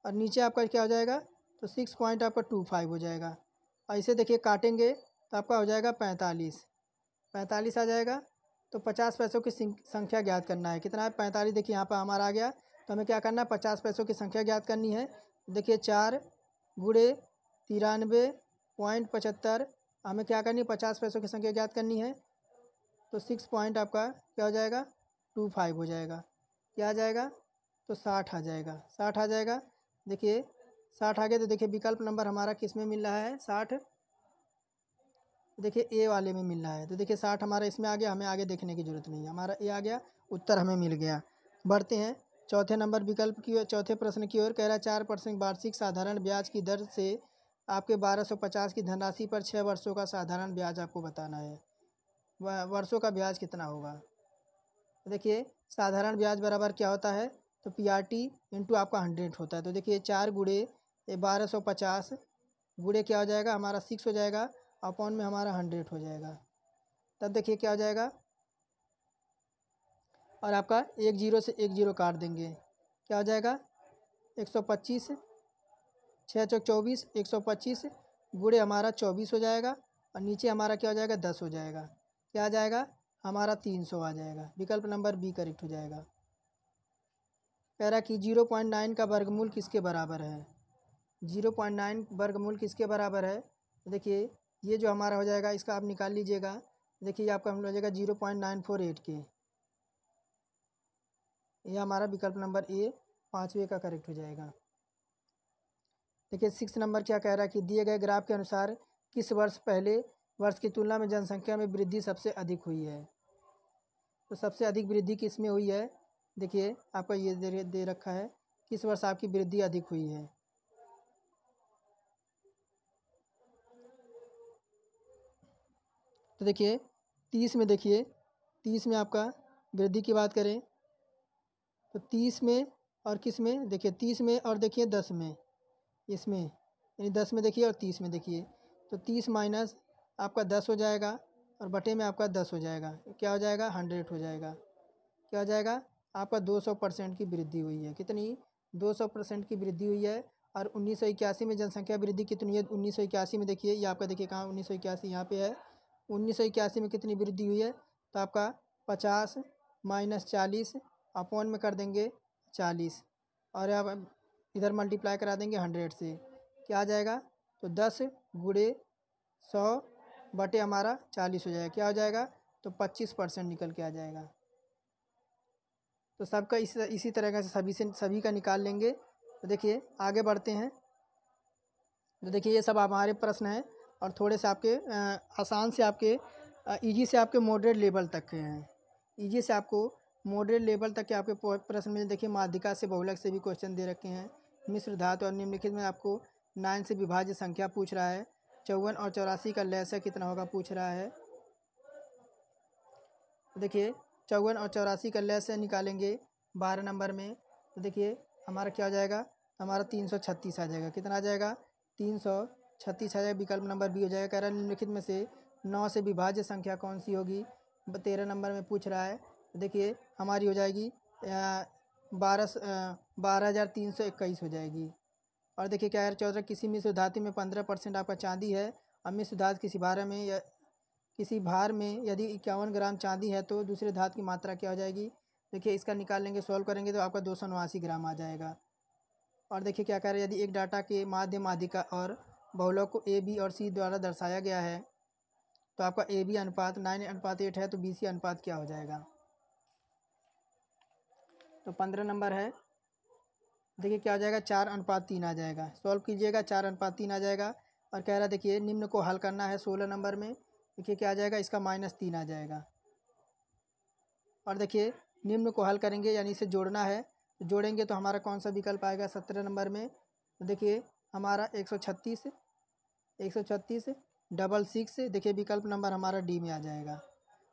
और नीचे आपका क्या हो जाएगा, तो 6 पॉइंट आपका 25 हो जाएगा। और इसे देखिए काटेंगे तो आपका हो जाएगा 45 आ जाएगा। तो 50 पैसों की संख्या ज्ञात करना है। कितना है, 45। देखिए यहाँ पर हमारा आ गया, तो हमें क्या करना है, 50 पैसों की संख्या ज्ञात करनी है। देखिए 4 गुणे 93.75 हमें क्या करनी है, 50 पैसों की संख्या ज्ञात करनी है। तो 6 पॉइंट आपका क्या हो जाएगा, 25 हो जाएगा। क्या आ जाएगा, तो 60 आ जाएगा, 60 आ जाएगा। देखिए 60 आ गया, तो देखिए विकल्प नंबर हमारा किस में मिल रहा है, 60 देखिए ए वाले में मिल रहा है। तो देखिए 60 हमारा इसमें आ गया, हमें आगे देखने की ज़रूरत नहीं है, हमारा ए आ गया, उत्तर हमें मिल गया। बढ़ते हैं चौथे नंबर विकल्प की ओर, चौथे प्रश्न की ओर। कह रहा है 4% वार्षिक साधारण ब्याज की दर से आपके 1250 की धनराशि पर 6 वर्षों का साधारण ब्याज आपको बताना है। वर्षों का ब्याज कितना होगा। देखिए साधारण ब्याज बराबर क्या होता है, तो PRT इंटू आपका 100 होता है। तो देखिए 4 गुणे 1250 गुणे क्या हो जाएगा, हमारा 6 हो जाएगा, अपॉन में हमारा 100 हो जाएगा। तब देखिए क्या हो जाएगा, और आपका 1 जीरो से 1 जीरो काट देंगे, क्या हो जाएगा 125, 6 चौक 24, 125 गुणे हमारा 24 हो जाएगा, और नीचे हमारा क्या हो जाएगा 10 हो जाएगा। क्या आ जाएगा, हमारा 300 आ जाएगा। विकल्प नंबर बी करेक्ट हो जाएगा। कह रहा कि 0.9 का वर्गमूल किसके बराबर है। 0.9 वर्गमूल किसके बराबर है, तो देखिए ये जो हमारा हो जाएगा इसका आप निकाल लीजिएगा। देखिए ये आपका हो जाएगा 0.948 के, ये हमारा विकल्प नंबर ए 5वें का करेक्ट हो जाएगा। देखिए 6 नंबर क्या कह रहा है कि दिए गए ग्राफ के अनुसार किस वर्ष पहले वर्ष की तुलना में जनसंख्या में वृद्धि सबसे अधिक हुई है। तो सबसे अधिक वृद्धि किस में हुई है, देखिए आपका ये दे रखा है, किस वर्ष आपकी वृद्धि अधिक हुई है। तो देखिए 30 में, देखिए 30 में आपका वृद्धि की बात करें तो 30 में और किस में, देखिए 30 में और देखिए 10 में, इसमें यानी 10 में देखिए और 30 में देखिए, तो 30 माइनस आपका 10 हो जाएगा, और बटे में आपका 10 हो जाएगा, क्या हो जाएगा 100 हो जाएगा। क्या हो जाएगा, आपका 200% की वृद्धि हुई है। कितनी, 200% की वृद्धि हुई है। और 1981 में जनसंख्या वृद्धि कितनी है, 1981 में देखिए, ये आपका देखिए कहाँ 1981 यहाँ पे है। 1981 में कितनी वृद्धि हुई है, तो आपका 50 माइनस 40 अपॉन में कर देंगे 40, और अब इधर मल्टीप्लाई करा देंगे 100 से, क्या आ जाएगा, तो 10 गुणे 100 बटे हमारा 40 हो जाएगा। क्या हो जाएगा, तो 25% निकल के आ जाएगा। तो सबका इसी तरह से सभी का निकाल लेंगे। तो देखिए आगे बढ़ते हैं। तो देखिए ये सब हमारे प्रश्न हैं, और थोड़े से आपके आसान से आपके इजी से आपके मॉडरेट लेवल तक के हैं। इजी से आपको मॉडरेट लेवल तक के आपके प्रश्न में देखिए माध्यिका से बहुलक से भी क्वेश्चन दे रखे हैं। मिश्र धातु और निम्नलिखित में आपको 9 से विभाज्य संख्या पूछ रहा है। 54 और 84 का लसागु कितना होगा पूछ रहा है। देखिए 54 और 84 का लसागु निकालेंगे 12 नंबर में, तो देखिए हमारा क्या हो जाएगा, हमारा 336 आ जाएगा। कितना आ जाएगा, 336 आ जाएगा। विकल्प नंबर बी हो जाएगा। कह रहा है निम्नलिखित में से 9 से विभाज्य संख्या कौन सी होगी, 13 नंबर में पूछ रहा है। तो देखिए हमारी हो जाएगी 12,321 हो जाएगी। और देखिए क्या है 14, किसी मिश्र धातु में 15% आपका चांदी है, और मिश्र धातु किसी भार में यदि 51 ग्राम चांदी है तो दूसरे धातु की मात्रा क्या हो जाएगी। देखिए इसका निकाल लेंगे, सॉल्व करेंगे तो आपका 289 ग्राम आ जाएगा। और देखिए क्या कह रहे हैं, यदि एक डाटा के माध्य माध्यिका और बहुलक को ए बी और सी द्वारा दर्शाया गया है, तो आपका ए बी अनुपात 9:8 है, तो बी सी अनुपात क्या हो जाएगा। तो 15 नंबर है, देखिए क्या हो जाएगा, 4:3 आ जाएगा। सॉल्व कीजिएगा, 4:3 आ जाएगा। और कह रहा है देखिए निम्न को हल करना है 16 नंबर में। देखिए क्या आ जाएगा, इसका -3 आ जाएगा। और देखिए निम्न को हल करेंगे यानी इसे जोड़ना है। तो जोड़ेंगे तो हमारा कौन सा विकल्प आएगा 17 नंबर में? तो देखिए हमारा 136 66 देखिए विकल्प नंबर हमारा डी में आ जाएगा।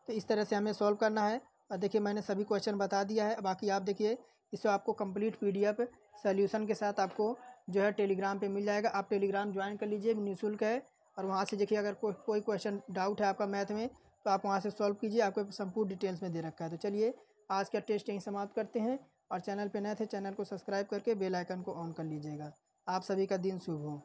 तो इस तरह से हमें सॉल्व करना है। और देखिए मैंने सभी क्वेश्चन बता दिया है। बाकी आप देखिए इससे आपको कंप्लीट पीडीएफ सॉल्यूशन के साथ आपको जो है टेलीग्राम पे मिल जाएगा। आप टेलीग्राम ज्वाइन कर लीजिए, निःशुल्क है। और वहाँ से देखिए अगर कोई क्वेश्चन डाउट है आपका मैथ में तो आप वहाँ से सॉल्व कीजिए, आपको संपूर्ण डिटेल्स में दे रखा है। तो चलिए आज का टेस्ट यहीं समाप्त करते हैं। और चैनल पे नए थे चैनल को सब्सक्राइब करके बेल आइकन को ऑन कर लीजिएगा। आप सभी का दिन शुभ हो।